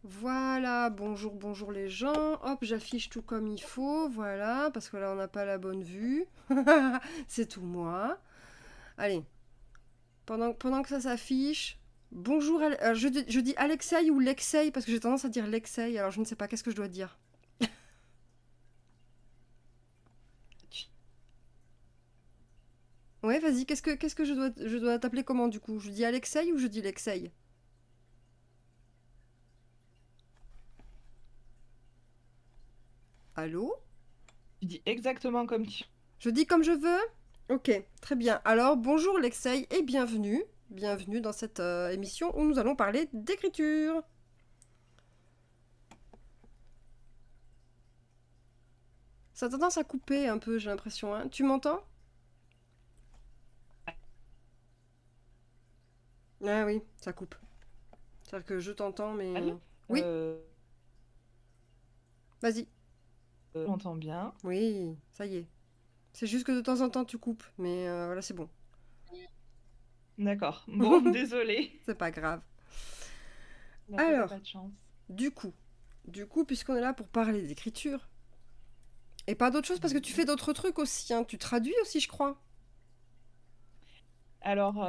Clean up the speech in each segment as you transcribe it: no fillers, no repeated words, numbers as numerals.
Voilà, bonjour, bonjour les gens. Hop, j'affiche tout comme il faut, voilà, parce que là on n'a pas la bonne vue. C'est tout moi. Allez, pendant que ça s'affiche, bonjour. Je dis Alexei ou Lexei parce que j'ai tendance à dire Lexei, alors je ne sais pas qu'est-ce que je dois dire. Tu- Ouais, vas-y, qu'est-ce que je dois t'appeler comment du coup? Je dis Alexei ou je dis Lexei? Allô? Tu dis exactement comme tu... Je dis comme je veux? Ok, très bien. Alors, bonjour Lexei et bienvenue. Bienvenue dans cette émission où nous allons parler d'écriture. Ça a tendance à couper un peu, j'ai l'impression, hein. Tu m'entends? Ah oui, ça coupe. C'est-à-dire que je t'entends, mais... Oui, Euh, vas-y. J'entends bien. Oui, ça y est. C'est juste que de temps en temps, tu coupes, mais voilà, c'est bon. D'accord. Bon, désolé. C'est pas grave. Là, toi, t'as pas Alors, de chance. du coup, puisqu'on est là pour parler d'écriture, et pas d'autre chose, parce que tu fais Oui. d'autres trucs aussi, hein. Tu traduis aussi, je crois. Alors,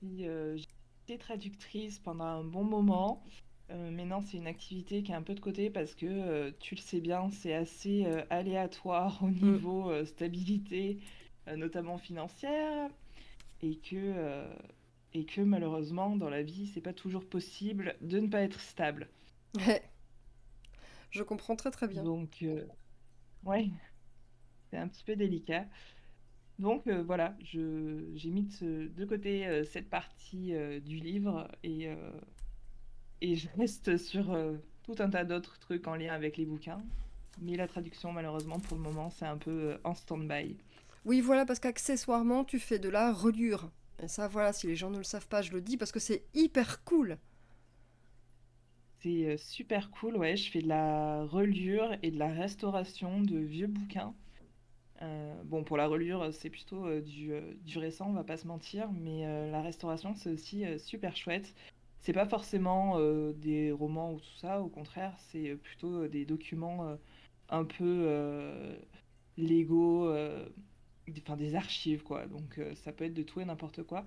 j'ai été traductrice pendant un bon moment. Maintenant, c'est une activité qui est un peu de côté parce que, tu le sais bien, c'est assez aléatoire au Mm. niveau stabilité, notamment financière, et et que malheureusement, dans la vie, c'est pas toujours possible de ne pas être stable. Je comprends très très bien. Donc, ouais, c'est un petit peu délicat. Donc voilà, j'ai mis de côté cette partie du livre et je reste sur tout un tas d'autres trucs en lien avec les bouquins. Mais la traduction, malheureusement, pour le moment, c'est un peu en stand-by. Oui, voilà, parce qu'accessoirement, tu fais de la reliure. Et ça, voilà, si les gens ne le savent pas, je le dis parce que c'est hyper cool. C'est super cool, ouais. Je fais de la reliure et de la restauration de vieux bouquins. Bon, pour la reliure, c'est plutôt du récent, on va pas se mentir, mais la restauration, c'est aussi super chouette. C'est pas forcément des romans ou tout ça, au contraire, c'est plutôt des documents un peu légaux, enfin des archives, quoi. Donc ça peut être de tout et n'importe quoi.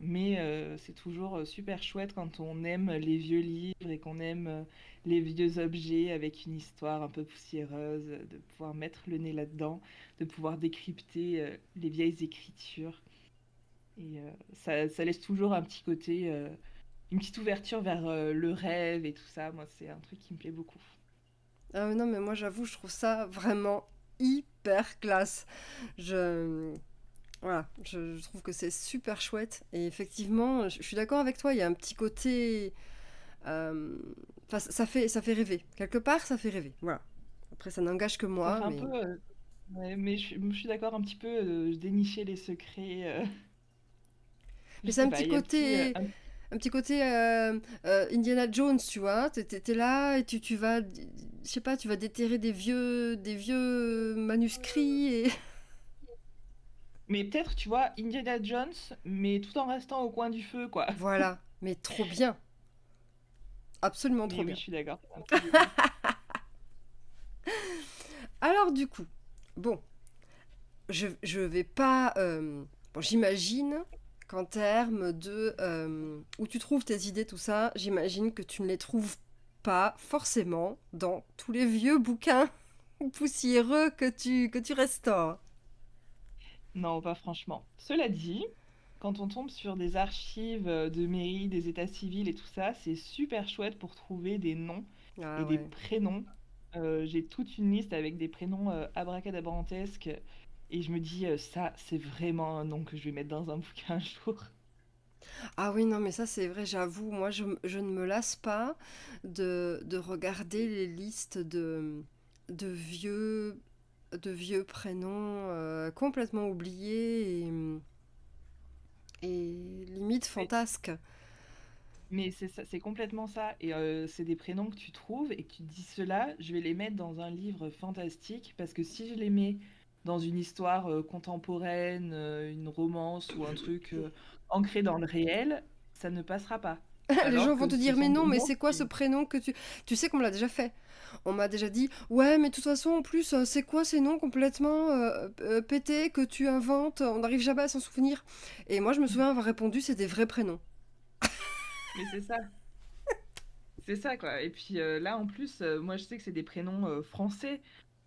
Mais c'est toujours super chouette quand on aime les vieux livres et qu'on aime les vieux objets avec une histoire un peu poussiéreuse, de pouvoir mettre le nez là-dedans, de pouvoir décrypter les vieilles écritures. Et ça laisse toujours un petit côté, une petite ouverture vers le rêve et tout ça. Moi, c'est un truc qui me plaît beaucoup. Ah non, mais moi, j'avoue, je trouve ça vraiment hyper classe. Je... Voilà, je trouve que c'est super chouette. Et effectivement, je suis d'accord avec toi, il y a un petit côté... euh, Enfin, ça fait rêver. Quelque part, ça fait rêver. Voilà. Après, ça n'engage que Ça moi, fait un mais... peu... ouais, mais je suis d'accord un petit peu dénicher les secrets. Je Mais c'est sais un pas, petit il y a côté... Un petit côté Indiana Jones, tu vois. T'es là et tu vas... Je sais pas, tu vas déterrer des vieux manuscrits et... Mais peut-être, tu vois, Indiana Jones, mais tout en restant au coin du feu, quoi. Voilà. Mais trop bien. Absolument trop Mais oui, bien. je suis d'accord, c'est un peu délire. Alors du coup, bon, je vais pas... bon, j'imagine qu'en termes de... où tu trouves tes idées, tout ça, j'imagine que tu ne les trouves pas forcément dans tous les vieux bouquins poussiéreux que tu restaures. Non, pas franchement. Cela dit, quand on tombe sur des archives de mairie, des états civils et tout ça, c'est super chouette pour trouver des noms Ah et des ouais. prénoms. J'ai toute une liste avec des prénoms abracadabrantesques et je me dis, ça, c'est vraiment un nom que je vais mettre dans un bouquin un jour. Ah oui, non, mais ça c'est vrai, j'avoue, moi je ne me lasse pas de regarder les listes de vieux, de vieux prénoms complètement oubliés et limite Mais fantasques. Mais c'est ça, c'est complètement ça. Et c'est des prénoms que tu trouves et que tu te dis ceux-là, je vais les mettre dans un livre fantastique parce que si je les mets dans une histoire contemporaine, une romance ou un truc ancré dans le réel, ça ne passera pas. Les gens alors vont que te ce dire, mais sont non, des mais mots c'est quoi ce qui... prénom que tu... Tu sais qu'on me l'a déjà fait. On m'a déjà dit, ouais, mais de toute façon, en plus, c'est quoi ces noms complètement pétés que tu inventes? On n'arrive jamais à s'en souvenir. Et moi, je me souviens avoir répondu, c'est des vrais prénoms. Mais c'est ça quoi. Et puis là en plus, moi je sais que c'est des prénoms français,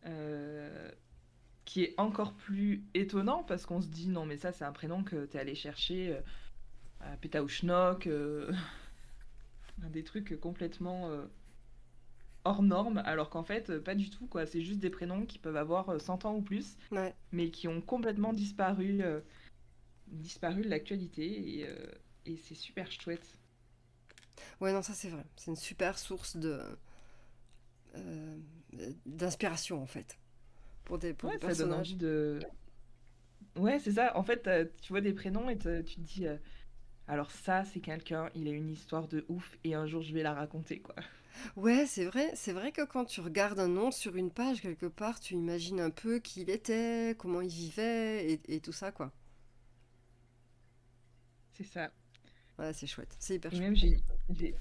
euh, qui est encore plus étonnant parce qu'on se dit non mais ça c'est un prénom que t'es allé chercher à Pétaouchnok, des trucs complètement hors normes, alors qu'en fait pas du tout quoi. C'est juste des prénoms qui peuvent avoir 100 ans ou plus, Ouais. mais qui ont complètement disparu de l'actualité et c'est super chouette. Ouais, non, ça c'est vrai. C'est une super source de euh, d'inspiration, en fait, pour des Ouais, ça donne personnages. envie de... Ouais, c'est ça. En fait, tu vois des prénoms et tu te dis, alors ça, c'est quelqu'un, il a une histoire de ouf et un jour je vais la raconter, quoi. Ouais, c'est vrai que quand tu regardes un nom sur une page, quelque part, tu imagines un peu qui il était, comment il vivait, et tout ça, quoi. C'est ça. Ouais, c'est chouette, c'est hyper Et même, chouette. j'ai,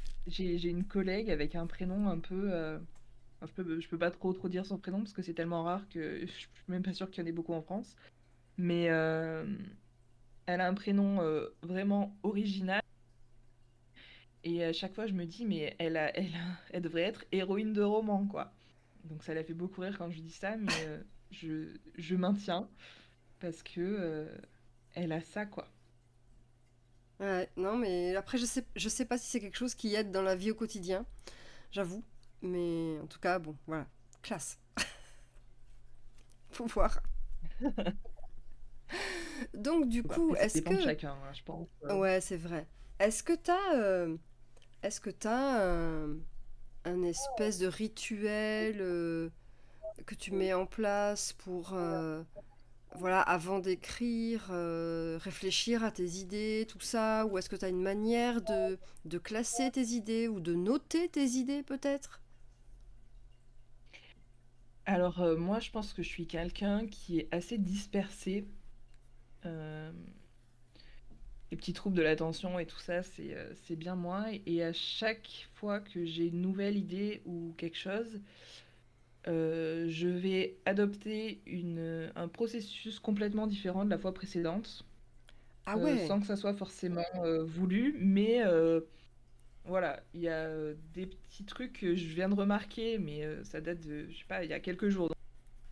j'ai une collègue avec un prénom un peu... enfin, je peux pas trop dire son prénom parce que c'est tellement rare que je suis même pas sûre qu'il y en ait beaucoup en France. Mais elle a un prénom vraiment original. Et à chaque fois, je me dis, mais elle devrait être héroïne de roman, quoi. Donc ça la fait beaucoup rire quand je dis ça, mais je maintiens parce que elle a ça, quoi. Ouais, non, mais après, je sais pas si c'est quelque chose qui aide dans la vie au quotidien, j'avoue. Mais en tout cas, bon, voilà, classe, faut voir. Donc, du Bon, coup, après, ça est-ce dépend de que... chacun, hein, je pense. Ouais, c'est vrai. Est-ce que t'as un espèce de rituel que tu mets en place pour, voilà, avant d'écrire, réfléchir à tes idées, tout ça? Ou est-ce que tu as une manière de classer tes idées ou de noter tes idées peut-être? Alors, moi, je pense que je suis quelqu'un qui est assez dispersé. Euh, les petits troubles de l'attention et tout ça, c'est bien moi. Et à chaque fois que j'ai une nouvelle idée ou quelque chose, je vais adopter un processus complètement différent de la fois précédente, Ah ouais. sans que ça soit forcément voulu, mais voilà, il y a des petits trucs que je viens de remarquer, mais ça date de, je sais pas, il y a quelques jours, donc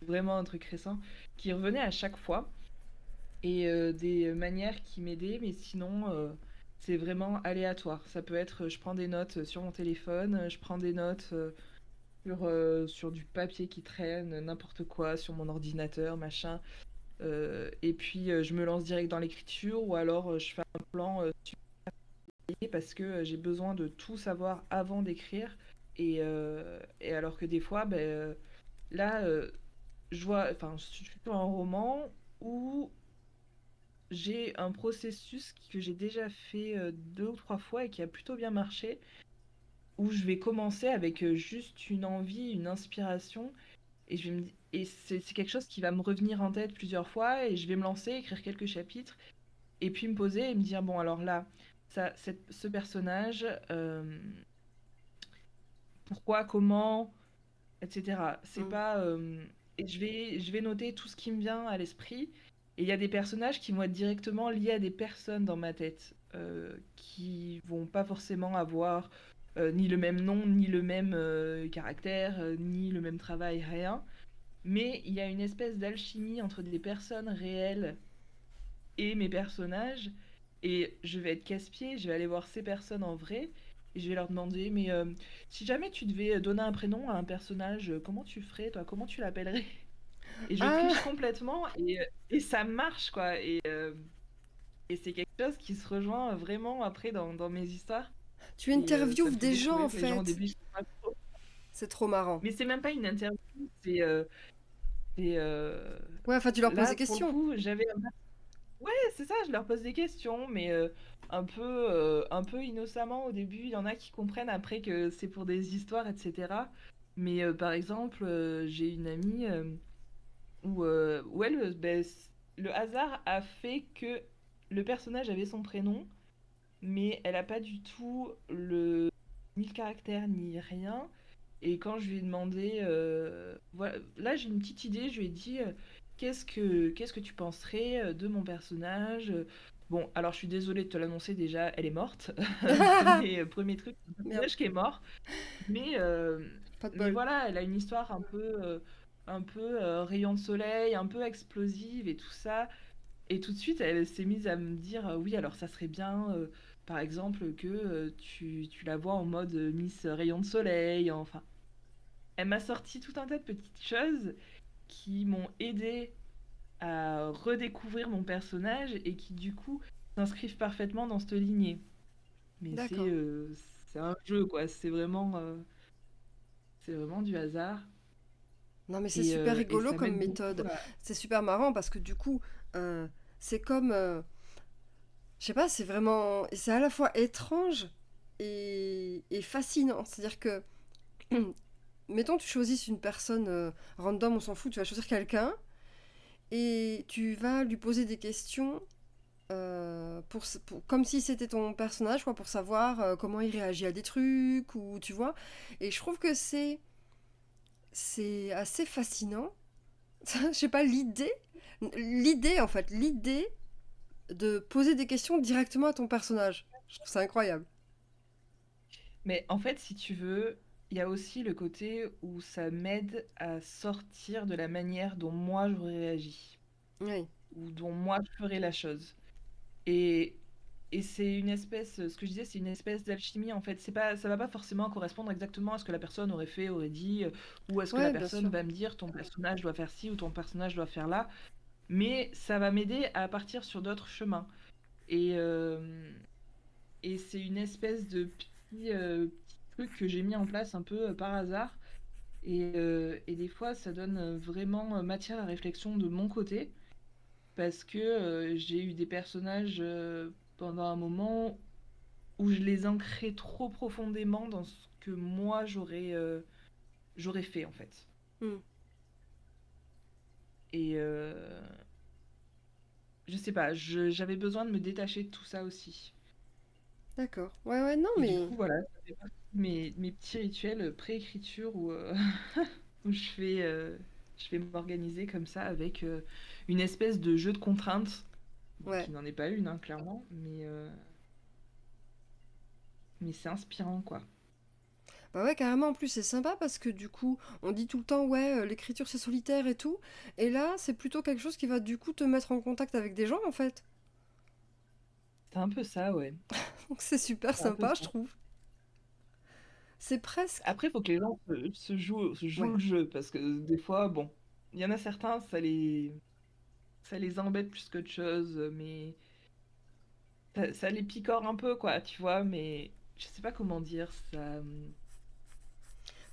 vraiment un truc récent, qui revenait à chaque fois, et des manières qui m'aidaient, mais sinon, c'est vraiment aléatoire. Ça peut être, je prends des notes sur mon téléphone, je prends des notes sur du papier qui traîne, n'importe quoi, sur mon ordinateur, machin. Et puis je me lance direct dans l'écriture ou alors je fais un plan parce que j'ai besoin de tout savoir avant d'écrire. Et alors que des fois, ben, là, je vois, enfin, je suis sur un roman où j'ai un processus que j'ai déjà fait 2 ou 3 fois et qui a plutôt bien marché, où je vais commencer avec juste une envie, une inspiration. Et, et c'est quelque chose qui va me revenir en tête plusieurs fois et je vais me lancer, écrire quelques chapitres et puis me poser et me dire, bon alors là, ce personnage, pourquoi, comment, etc. C'est Hmm. pas... et je vais noter tout ce qui me vient à l'esprit. Et il y a des personnages qui vont être directement liés à des personnes dans ma tête, qui vont pas forcément avoir ni le même nom, ni le même caractère, ni le même travail, rien. Mais il y a une espèce d'alchimie entre des personnes réelles et mes personnages. Et je vais être casse-pied, je vais aller voir ces personnes en vrai. Et je vais leur demander, mais si jamais tu devais donner un prénom à un personnage, comment tu ferais, toi? Comment tu l'appellerais? Et je triche Ah, complètement et ça marche, quoi. Et c'est quelque chose qui se rejoint vraiment après dans mes histoires. tu Et ça interviewes me fait des beaucoup gens en rire. Les gens au fait. début, ils sont pas trop. C'est trop marrant. Mais c'est même pas une interview, c'est, Ouais, enfin, tu leur poses là, des pour le questions. coup, ouais, c'est ça, je leur pose des questions, mais un peu innocemment au début. Il y en a qui comprennent après que c'est pour des histoires, etc. Mais par exemple, j'ai une amie où elle, ben, le hasard a fait que le personnage avait son prénom, mais elle a pas du tout ni le caractère ni rien. Et quand je lui ai demandé, voilà, là j'ai une petite idée, je lui ai dit, qu'est-ce que tu penserais de mon personnage? Bon, alors je suis désolée de te l'annoncer déjà, elle est morte. Premier truc, c'est un Merde, personnage qui est mort. Mais, euh, pas de mais bol. voilà, elle a une histoire un peu rayon de soleil, un peu explosive et tout ça. Et tout de suite, elle s'est mise à me dire, oui, alors ça serait bien, par exemple, que tu la vois en mode Miss Rayon de Soleil. Enfin, elle m'a sorti tout un tas de petites choses qui m'ont aidé à redécouvrir mon personnage et qui, du coup, s'inscrivent parfaitement dans cette lignée. Mais D'accord. c'est un jeu, quoi. C'est vraiment du hasard. Non, mais c'est super Et rigolo ça comme m'aide beaucoup méthode. à... C'est super marrant parce que du coup, c'est comme, je sais pas, c'est vraiment, c'est à la fois étrange et fascinant. C'est-à-dire que, mettons, tu choisisses une personne random, on s'en fout, tu vas choisir quelqu'un et tu vas lui poser des questions comme si c'était ton personnage, quoi, pour savoir comment il réagit à des trucs ou tu vois. Et je trouve que c'est assez fascinant. Je sais pas, l'idée en fait, l'idée de poser des questions directement à ton personnage. Je trouve ça incroyable. Mais en fait, si tu veux, il y a aussi le côté où ça m'aide à sortir de la manière dont moi j'aurais réagi Oui, ou dont moi je ferais la chose. Et, et c'est une espèce, ce que je disais, c'est une espèce d'alchimie en fait. C'est pas, ça va pas forcément correspondre exactement à ce que la personne aurait fait, aurait dit, ou à ce que la ouais, bien personne sûr. va me dire, ton personnage doit faire ci ou ton personnage doit faire là. Mais ça va m'aider à partir sur d'autres chemins. Et, et c'est une espèce de petit truc que j'ai mis en place un peu par hasard. Et des fois, ça donne vraiment matière à réflexion de mon côté. Parce que j'ai eu des personnages pendant un moment où je les ancrais trop profondément dans ce que moi j'aurais fait en fait. Hmm, Et je sais pas, j'avais besoin de me détacher de tout ça aussi. d'accord. Ouais, ouais, non, Et du mais coup, voilà, ça fait partie de mes petits rituels pré-écriture où, où je vais m'organiser comme ça avec une espèce de jeu de contraintes, bon, ouais. qui n'en est pas une, hein, clairement, mais c'est inspirant, quoi. Bah ouais, carrément, en plus, c'est sympa parce que du coup, on dit tout le temps, ouais, l'écriture c'est solitaire et tout. Et là, c'est plutôt quelque chose qui va du coup te mettre en contact avec des gens en fait. C'est un peu ça, ouais. Donc c'est super C'est un peu sympa, je ça. trouve. C'est presque. Après, il faut que les gens se jouent Ouais. le jeu, parce que des fois, bon, il y en a certains, ça les embête plus qu'autre chose, mais ça les picore un peu, quoi, tu vois, mais je sais pas comment dire, ça...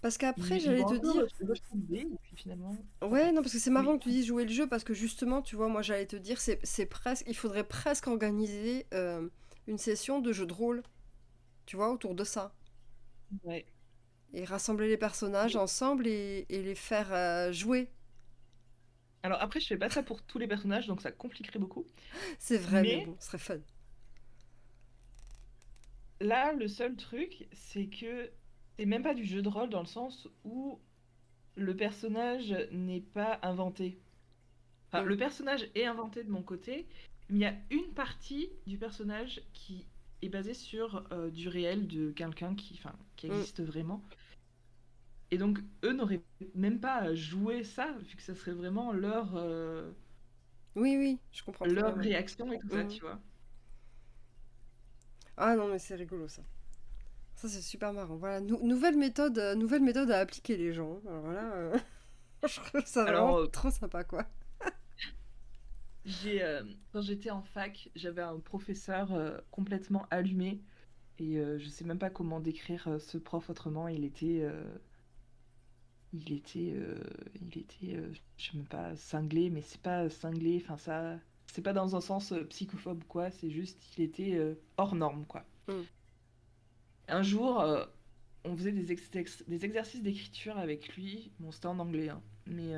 Parce qu'après, Ils j'allais vont te un peu dire. retrouver l'idée, et puis finalement, ça Ouais, non, parce passe. que c'est Oui. marrant que tu dises jouer le jeu, parce que justement, tu vois, moi j'allais te dire, c'est presque. Il faudrait presque organiser une session de jeu de rôle, tu vois, autour de ça. Ouais. Et rassembler les personnages Mais- ensemble et les faire jouer. Alors après, je fais pas ça pour tous les personnages, donc ça compliquerait beaucoup. C'est vrai, mais Mais bon, ce serait fun. là, le seul truc, c'est que c'est même pas du jeu de rôle dans le sens où le personnage n'est pas inventé. Enfin, Hmm, le personnage est inventé de mon côté, mais il y a une partie du personnage qui est basée sur du réel de quelqu'un qui hmm. existe vraiment. Et donc, eux n'auraient même pas joué ça, vu que ça serait vraiment Oui, oui, je comprends très bien, leur ouais. réaction et tout ça, Hmm. tu vois. Ah non, mais c'est rigolo ça. Ça, c'est super marrant. Voilà, nouvelle méthode à appliquer les gens. Alors là, je trouve ça Alors, vraiment trop sympa, quoi. j'ai, quand j'étais en fac, j'avais un professeur complètement allumé, et je sais même pas comment décrire ce prof autrement. Il était, je sais même pas, cinglé, mais c'est pas cinglé, enfin ça, c'est pas dans un sens psychophobe quoi, c'est juste il était hors norme quoi. Hmm. Un jour, on faisait des exercices d'écriture avec lui, bon c'était en anglais, hein, mais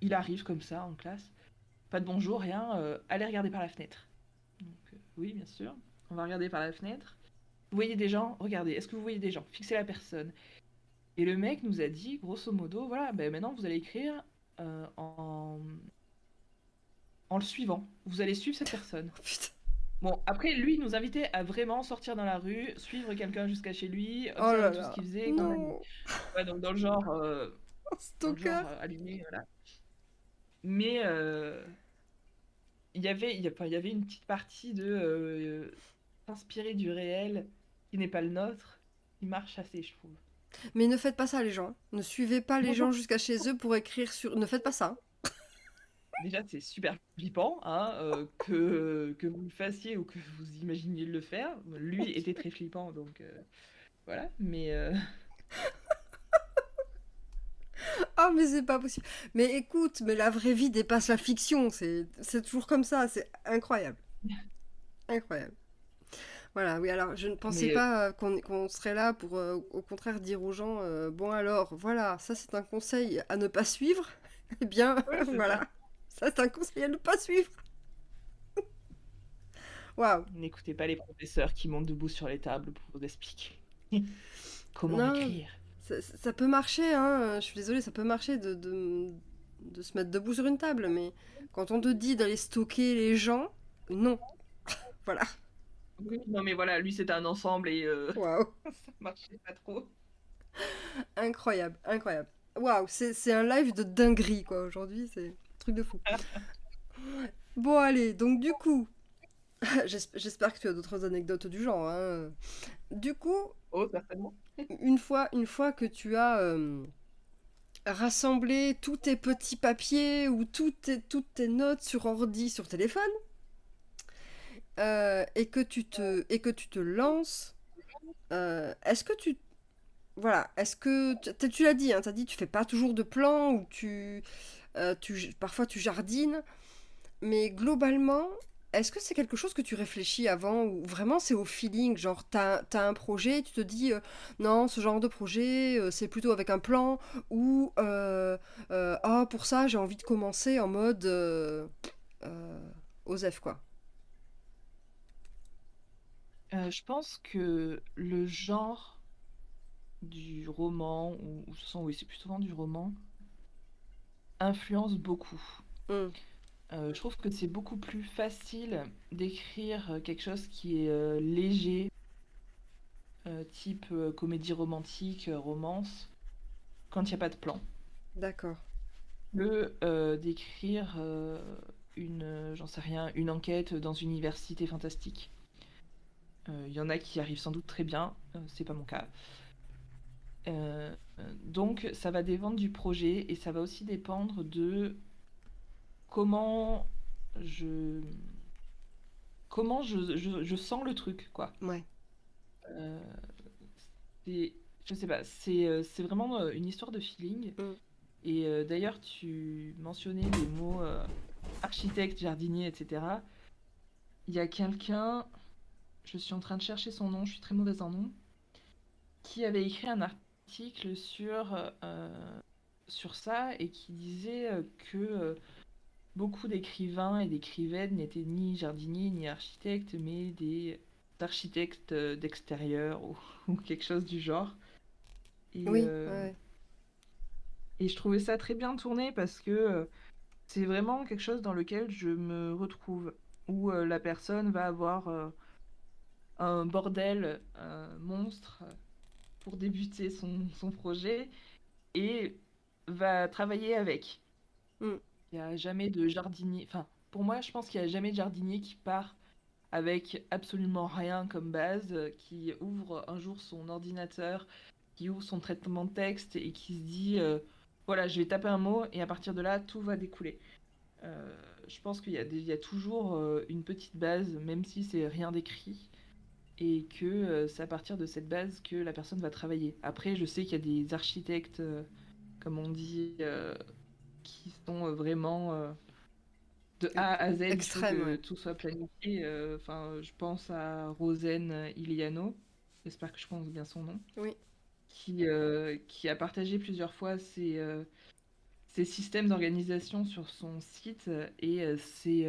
il arrive comme ça en classe, pas de bonjour, rien, allez regarder par la fenêtre. Donc Oui, bien sûr. On va regarder par la fenêtre. Vous voyez des gens? Regardez, est-ce que vous voyez des gens? Fixez la personne. Et le mec nous a dit, grosso modo, voilà, ben maintenant vous allez écrire en le suivant. Vous allez suivre cette personne. Oh, putain. Bon, après, lui, il nous invitait à vraiment sortir dans la rue, suivre quelqu'un jusqu'à chez lui, Oh là observer tout ce là. qu'il faisait, qu'on allait. Non. Ouais, donc dans le Stalker. genre allumé, voilà. Mais enfin, il y avait une petite partie de s'inspirer du réel qui n'est pas le nôtre, qui marche assez, je trouve. Mais ne faites pas ça, les gens. Ne suivez pas les Non, non. gens jusqu'à chez eux pour écrire sur. Ne faites pas ça. Déjà, c'est super flippant, hein, que vous le fassiez ou que vous imaginiez le faire. Lui était très flippant, donc voilà. Mais Ah, mais c'est pas possible. Mais écoute, mais la vraie vie dépasse la fiction. C'est toujours comme ça. C'est incroyable. Incroyable. Voilà, oui, alors je ne pensais mais pas qu'on serait là pour au contraire dire aux gens bon alors, voilà, ça c'est un conseil à ne pas suivre. Eh bien, ouais, c'est ça. voilà, ça c'est un conseil à ne pas suivre. Waouh. N'écoutez pas les professeurs qui montent debout sur les tables pour vous expliquer comment Non, écrire. ça peut marcher, hein. Je suis désolée, ça peut marcher de se mettre debout sur une table, mais quand on te dit d'aller stocker les gens, non. Voilà. Oui, non, mais voilà, lui c'était un ensemble et Waouh. ça marchait pas trop. Incroyable, incroyable. Waouh, c'est un live de dinguerie, quoi, aujourd'hui, c'est un truc de fou. Bon, allez, donc du coup, j'espère que tu as d'autres anecdotes du genre, hein. Du coup, Oh, certainement. une fois que tu as rassemblé tous tes petits papiers ou toutes tes notes sur ordi, sur téléphone, et que tu te lances, est-ce que tu... Voilà, est-ce que... Tu l'as dit, hein, tu as dit tu fais pas toujours de plans ou parfois tu jardines. Mais globalement, est-ce que c'est quelque chose que tu réfléchis avant ou vraiment c'est au feeling? Genre, t'as un projet, tu te dis non, ce genre de projet, c'est plutôt avec un plan ou ah, pour ça, j'ai envie de commencer en mode euh, OSEF, quoi. Je pense que le genre du roman, ou ce sont, oui, c'est plutôt souvent du roman, influence beaucoup. Hmm, Je trouve que c'est beaucoup plus facile d'écrire quelque chose qui est léger, type comédie romantique, romance, quand il n'y a pas de plan, d'accord. que d'écrire j'en sais rien, une enquête dans une université fantastique. Il y en a qui arrivent sans doute très bien, c'est pas mon cas. Donc ça va dépendre du projet et ça va aussi dépendre de comment je je sens le truc, quoi. Ouais. Euh, c'est, je sais pas, c'est vraiment une histoire de feeling. Hmm, Et d'ailleurs, tu mentionnais les mots architecte, jardinier, etc. Il y a quelqu'un, je suis en train de chercher son nom, je suis très mauvaise en nom, qui avait écrit un article sur ça et qui disait que beaucoup d'écrivains et d'écrivaines n'étaient ni jardiniers ni architectes, mais des architectes d'extérieur ou quelque chose du genre. Et, oui, euh, ouais. et je trouvais ça très bien tourné parce que c'est vraiment quelque chose dans lequel je me retrouve, où la personne va avoir un bordel monstre pour débuter son projet et va travailler avec. Hmm, Il n'y a jamais de jardinier. Enfin, pour moi, je pense qu'il n'y a jamais de jardinier qui part avec absolument rien comme base, qui ouvre un jour son ordinateur, qui ouvre son traitement de texte et qui se dit voilà, je vais taper un mot et à partir de là, tout va découler. Je pense il y a toujours une petite base, même si c'est rien d'écrit, et que c'est à partir de cette base que la personne va travailler. Après, je sais qu'il y a des architectes, comme on dit, qui sont vraiment de A à Z, il faut extrême, que ouais. tout soit planifié. Enfin, je pense à Rosen Iliano, j'espère que je prononce bien son nom, Oui. qui a partagé plusieurs fois ses ses systèmes d'organisation sur son site et c'est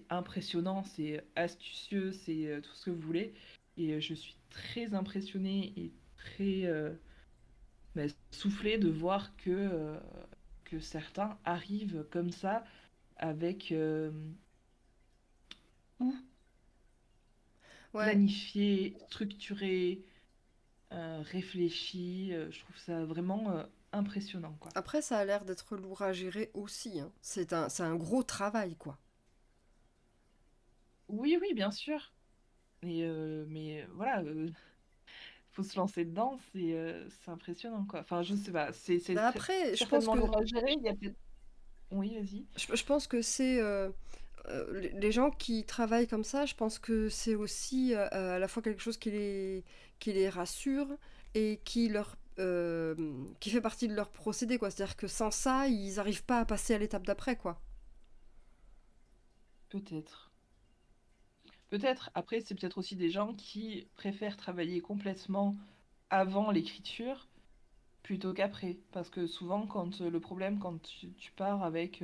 impressionnant, c'est astucieux, c'est tout ce que vous voulez. Et je suis très impressionnée et très bah, soufflée de voir que certains arrivent comme ça avec tout Ouais. planifié, structuré, réfléchi. Je trouve ça vraiment impressionnant, quoi. Après, ça a l'air d'être lourd à gérer aussi, hein. C'est un gros travail, quoi. Oui, oui, bien sûr. Mais voilà, faut se lancer dedans, c'est impressionnant, quoi. Enfin, je sais pas, Bah après, je pense certainement que lourd à gérer. Il y a peut-être... Oui, vas-y. je pense que c'est les gens qui travaillent comme ça. Je pense que c'est aussi à la fois quelque chose qui les rassure et qui fait partie de leur procédé, quoi. C'est-à-dire que sans ça, ils n'arrivent pas à passer à l'étape d'après, quoi. Peut-être. Peut-être. Après, c'est peut-être aussi des gens qui préfèrent travailler complètement avant l'écriture plutôt qu'après. Parce que souvent, le problème, quand tu pars avec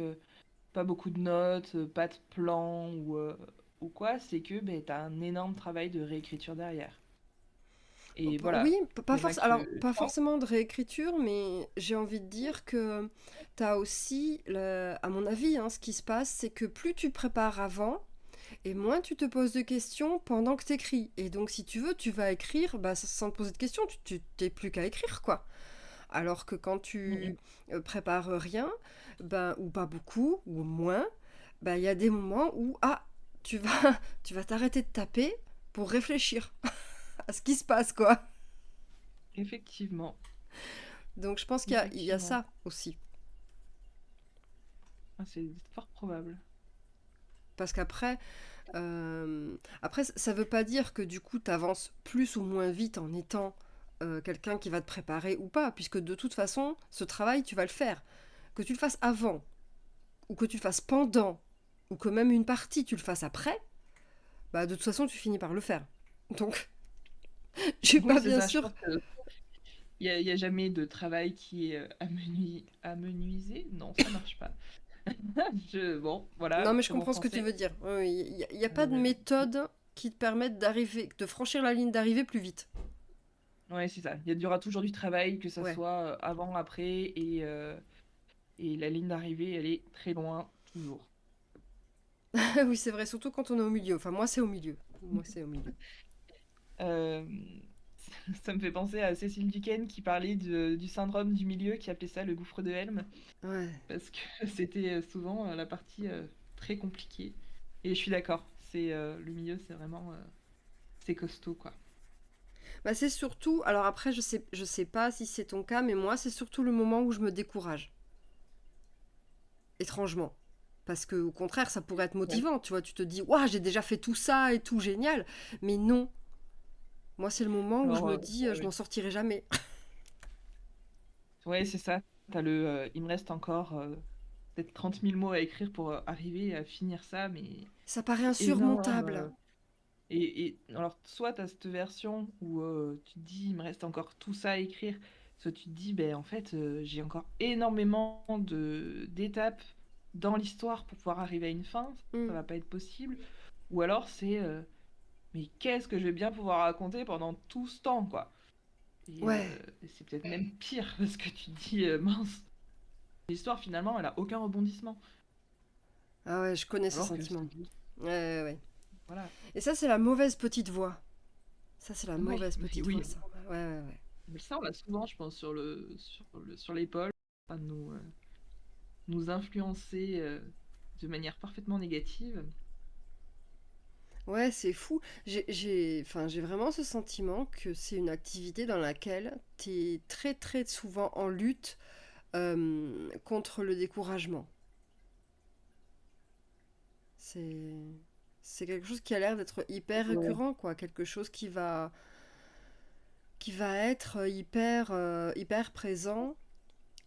pas beaucoup de notes, pas de plan ou quoi, c'est que ben, tu as un énorme travail de réécriture derrière. Et Oui, voilà, pas il y en a forc- alors que... pas forcément de réécriture, mais j'ai envie de dire que tu as aussi, à mon avis, hein, ce qui se passe, c'est que plus tu prépares avant, et moins tu te poses de questions pendant que tu écris. Et donc, si tu veux, tu vas écrire bah, sans te poser de questions, tu t'es plus qu'à écrire, quoi. Alors que quand tu Mm, prépares rien, ben, ou pas beaucoup, ou moins, ben, il y a des moments où tu vas tu vas t'arrêter de taper pour réfléchir à ce qui se passe, quoi. effectivement, Donc je pense qu'il y a effectivement. ça aussi. Ah, c'est fort probable. Parce qu'après, ça veut pas dire que du coup tu avances plus ou moins vite en étant quelqu'un qui va te préparer ou pas, puisque de toute façon, ce travail, tu vas le faire. Que tu le fasses avant, ou que tu le fasses pendant, ou que même une partie tu le fasses après, bah de toute façon tu finis par le faire. Donc je suis Oui, pas c'est bien ça. Je sûre. pense qu'il y a jamais de travail qui est amenuisé. Non, ça marche pas. Bon, voilà, Non mais je très bon comprends ce que tu français. veux dire. Oui, il y a pas de Euh, méthode qui te permette de franchir la ligne d'arrivée plus vite. ouais, c'est ça. Il y aura toujours du travail, que ça Ouais. soit avant, après, et la ligne d'arrivée, elle est très loin, toujours. Oui, c'est vrai, surtout quand on est au milieu. Enfin, moi, c'est au milieu. Moi, c'est au milieu. Euh, Ça me fait penser à Cécile Duquesne qui parlait du syndrome du milieu, qui appelait ça le gouffre de Helm, Ouais. parce que c'était souvent la partie très compliquée. Et je suis d'accord, le milieu, c'est vraiment c'est costaud, quoi. Bah, c'est surtout. Alors après, je sais pas si c'est ton cas, mais moi, c'est surtout le moment où je me décourage. Étrangement. Parce que, au contraire, ça pourrait être Ouais. motivant. Tu vois, tu te dis, waouh, j'ai déjà fait tout ça et tout, génial. Mais non. Moi, c'est le moment où je Alors, me dis, ouais, je m'en ouais. sortirai jamais. Ouais, c'est ça. Il me reste encore peut-être 30 000 mots à écrire pour arriver à finir ça, mais Ça paraît c'est énorme. insurmontable. Et alors, soit tu as cette version où tu te dis, il me reste encore tout ça à écrire, soit tu te dis, ben, en fait, j'ai encore énormément d'étapes dans l'histoire pour pouvoir arriver à une fin, ça Hmm. va pas être possible. Ou alors, mais qu'est-ce que je vais bien pouvoir raconter pendant tout ce temps, quoi. Ouais. Et c'est peut-être même pire, parce que tu te dis, mince, l'histoire, finalement, elle a aucun rebondissement. Ah ouais, je connais ce Alors que sentiment. c'est juste, Ouais, ouais, ouais. voilà. Et ça, c'est la mauvaise petite voix. Ça, c'est la Ouais, mauvaise mais petite voix, oui, ça. Ouais, ouais, ouais. mais ça, on l'a souvent, je pense, sur l'épaule, à nous influencer de manière parfaitement négative. Ouais, c'est fou. Enfin, j'ai vraiment ce sentiment que c'est une activité dans laquelle tu es très très souvent en lutte contre le découragement. C'est c'est quelque chose qui a l'air d'être hyper Ouais. récurrent, quoi. Quelque chose qui va être hyper présent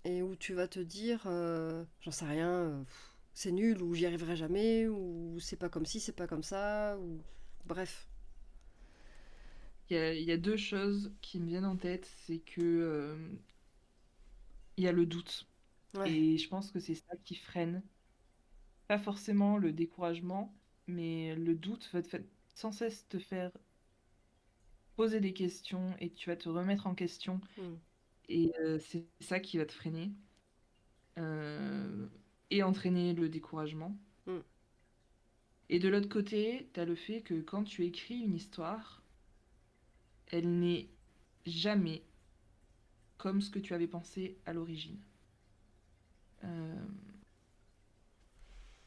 et où tu vas te dire, j'en sais rien, c'est nul ou j'y arriverai jamais ou c'est pas comme ci, c'est pas comme ça ou bref. Il y a deux choses qui me viennent en tête, c'est que il y a le doute. Ouais. Et je pense que c'est ça qui freine, pas forcément le découragement, mais le doute va sans cesse te faire poser des questions et tu vas te remettre en question. Mm. Et c'est ça qui va te freiner euh, et entraîner le découragement. Mm. Et de l'autre côté, tu as le fait que quand tu écris une histoire, elle n'est jamais comme ce que tu avais pensé à l'origine. Euh,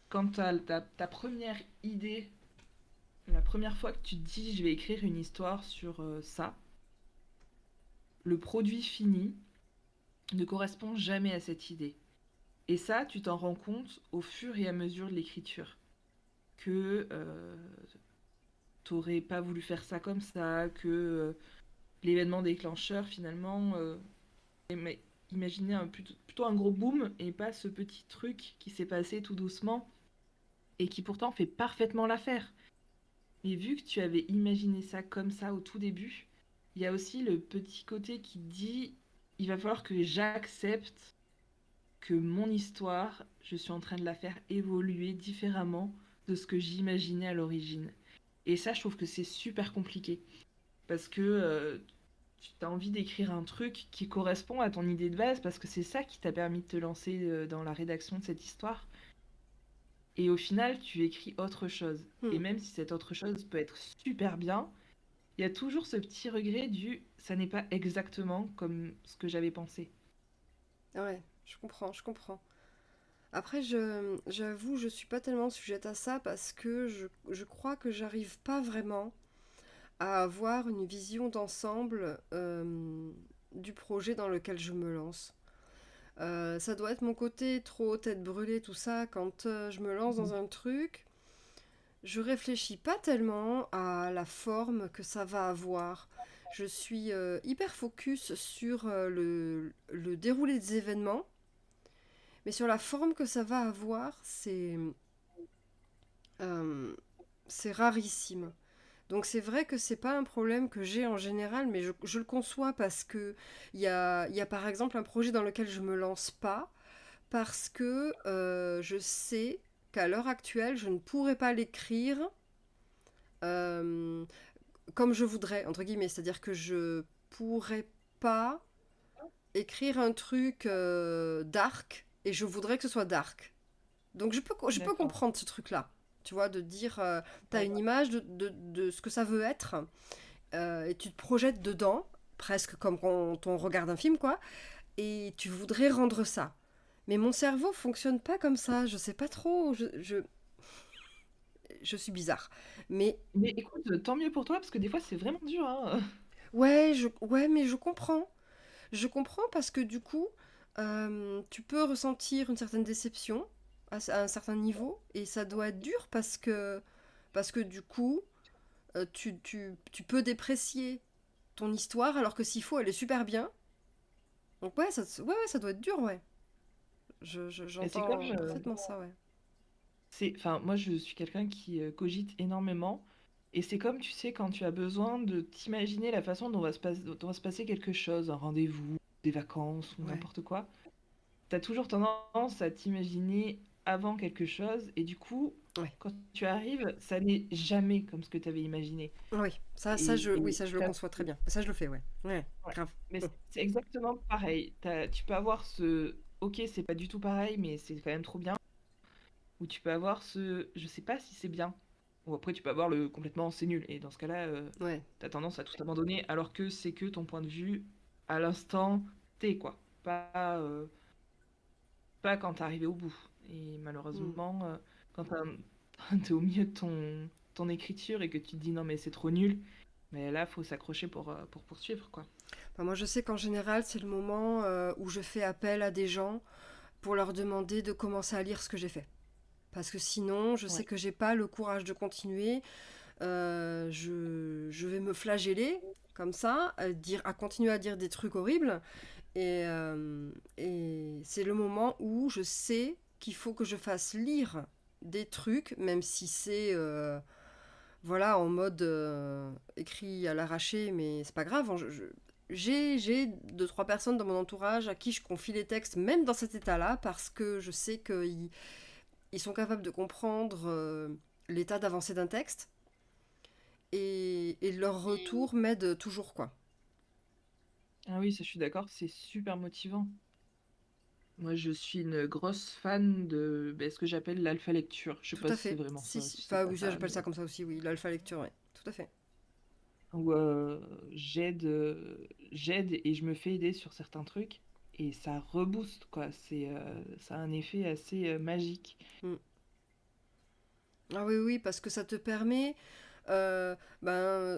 Quand tu as ta première idée, la première fois que tu te dis je vais écrire une histoire sur ça, le produit fini ne correspond jamais à cette idée. Et ça, tu t'en rends compte au fur et à mesure de l'écriture. Que t'aurais pas voulu faire ça comme ça, que l'événement déclencheur, finalement, mais imaginez plutôt un gros boom et pas ce petit truc qui s'est passé tout doucement et qui pourtant fait parfaitement l'affaire. Mais vu que tu avais imaginé ça comme ça au tout début, il y a aussi le petit côté qui dit il va falloir que j'accepte que mon histoire, je suis en train de la faire évoluer différemment de ce que j'imaginais à l'origine. Et ça, je trouve que c'est super compliqué. Parce que tu as envie d'écrire un truc qui correspond à ton idée de base, parce que c'est ça qui t'a permis de te lancer dans la rédaction de cette histoire. Et au final, tu écris autre chose. Et Mm. même si cette autre chose peut être super bien, il y a toujours ce petit regret du ça n'est pas exactement comme ce que j'avais pensé. Ouais, je comprends, je comprends. Après, j'avoue, je suis pas tellement sujette à ça parce que je crois que j'arrive pas vraiment à avoir une vision d'ensemble du projet dans lequel je me lance. Ça doit être mon côté trop tête brûlée, tout ça. Quand je me lance dans Mhm. un truc, je réfléchis pas tellement à la forme que ça va avoir. Je suis hyper focus sur le déroulé des événements, mais sur la forme que ça va avoir, euh, c'est rarissime. Donc c'est vrai que c'est pas un problème que j'ai en général, mais je le conçois parce que il y a par exemple un projet dans lequel je me lance pas parce que je sais qu'à l'heure actuelle je ne pourrais pas l'écrire euh, comme je voudrais entre guillemets, c'est-à-dire que je pourrais pas écrire un truc dark et je voudrais que ce soit dark. Donc je peux D'accord. comprendre ce truc-là, tu vois, de dire t'as Ouais. une image de ce que ça veut être et tu te projettes dedans, presque comme quand on regarde un film, quoi, et tu voudrais rendre ça. Mais mon cerveau fonctionne pas comme ça, je sais pas trop, je suis bizarre. Mais Mais écoute, tant mieux pour toi, parce que des fois, c'est vraiment dur, hein. ouais, ouais, mais je comprends. Je comprends parce que du coup, tu peux ressentir une certaine déception à un certain niveau, et ça doit être dur parce que du coup, tu peux déprécier ton histoire alors que s'il faut, elle est super bien. Donc ouais, ouais, ça doit être dur, ouais. Et c'est comme J'entends parfaitement ça, ouais. enfin, moi, je suis quelqu'un qui cogite énormément. Et c'est comme, tu sais, quand tu as besoin de t'imaginer la façon dont va se passer quelque chose, un rendez-vous, des vacances ou Ouais, n'importe quoi. T'as toujours tendance à t'imaginer avant quelque chose. Et du coup, ouais. quand tu arrives, ça n'est jamais comme ce que tu avais imaginé. Oui, oui, Et ça, je le conçois très bien. Ça, je le fais, ouais. Ouais, ouais. grave. Mais c'est exactement pareil. Tu peux avoir ce ok, c'est pas du tout pareil, mais c'est quand même trop bien. Ou tu peux avoir ce je sais pas si c'est bien. Ou après, tu peux avoir le complètement c'est nul. Et dans ce cas-là, Ouais. t'as tendance à tout abandonner alors que c'est que ton point de vue à l'instant T, quoi. Pas quand t'es arrivé au bout. Et Hmm. malheureusement, quand t'es au milieu de ton écriture et que tu te dis non, mais c'est trop nul, mais là, faut s'accrocher pour poursuivre, quoi. Enfin, moi, je sais qu'en général, c'est le moment où je fais appel à des gens pour leur demander de commencer à lire ce que j'ai fait. Parce que sinon, je sais Ouais. que j'ai pas le courage de continuer. Je vais me flageller comme ça, à continuer à dire des trucs horribles. Et c'est le moment où je sais qu'il faut que je fasse lire des trucs, même si c'est voilà, en mode écrit à l'arraché, mais c'est pas grave. j'ai deux, trois personnes dans mon entourage à qui je confie les textes, même dans cet état-là, parce que je sais qu'ils sont capables de comprendre l'état d'avancée d'un texte, et leur retour m'aide toujours, quoi. Ah oui, ça, je suis d'accord, c'est super motivant. Moi, je suis une grosse fan de ce que j'appelle l'alpha lecture. Je sais Tout pas à si c'est fait. vraiment Si, ça, si. si c'est Enfin, pas oui, ça, ça, j'appelle ça mais comme ça aussi, oui, l'alpha lecture, oui. Tout à fait. où j'aide j'aide et je me fais aider sur certains trucs et ça rebooste quoi. Ça a un effet assez magique. Mm. Ah oui, oui, parce que ça te permet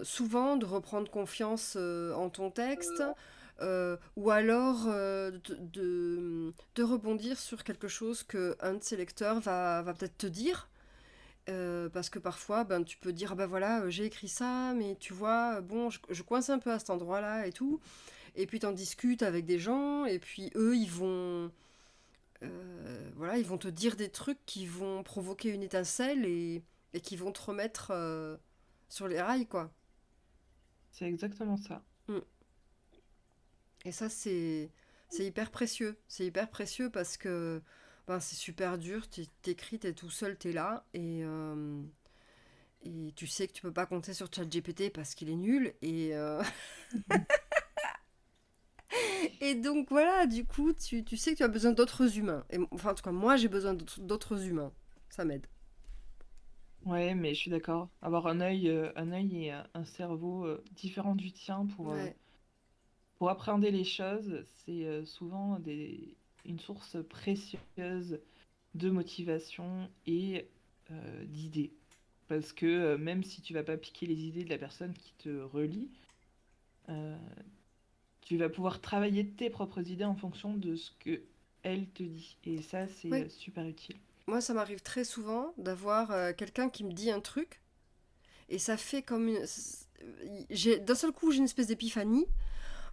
souvent de reprendre confiance en ton texte, ou alors de rebondir sur quelque chose que un de ses lecteurs va peut-être te dire. Parce que parfois, tu peux dire, ah ben voilà, j'ai écrit ça, mais tu vois, bon, je coince un peu à cet endroit-là et tout. Et puis t'en discutes avec des gens, et puis eux, voilà, ils vont te dire des trucs qui vont provoquer une étincelle et qui vont te remettre sur les rails, quoi. C'est exactement ça. Mm. Et ça, c'est hyper précieux. C'est hyper précieux parce que c'est super dur. T'écris, t'es tout seul, t'es là. Et tu sais que tu peux pas compter sur ChatGPT parce qu'il est nul. Et donc voilà, du coup, tu sais que tu as besoin d'autres humains. Enfin, en tout cas, moi, j'ai besoin d'autres humains. Ça m'aide. Ouais, mais je suis d'accord. Avoir un œil et un cerveau différent du tien Ouais. pour appréhender les choses, c'est souvent une source précieuse de motivation et d'idées. Parce que même si tu vas pas piquer les idées de la personne qui te relie, euh, tu vas pouvoir travailler tes propres idées en fonction de ce que elle te dit. Et ça, c'est Oui. super utile. Moi, ça m'arrive très souvent d'avoir quelqu'un qui me dit un truc et ça fait comme une. D'un seul coup, j'ai une espèce d'épiphanie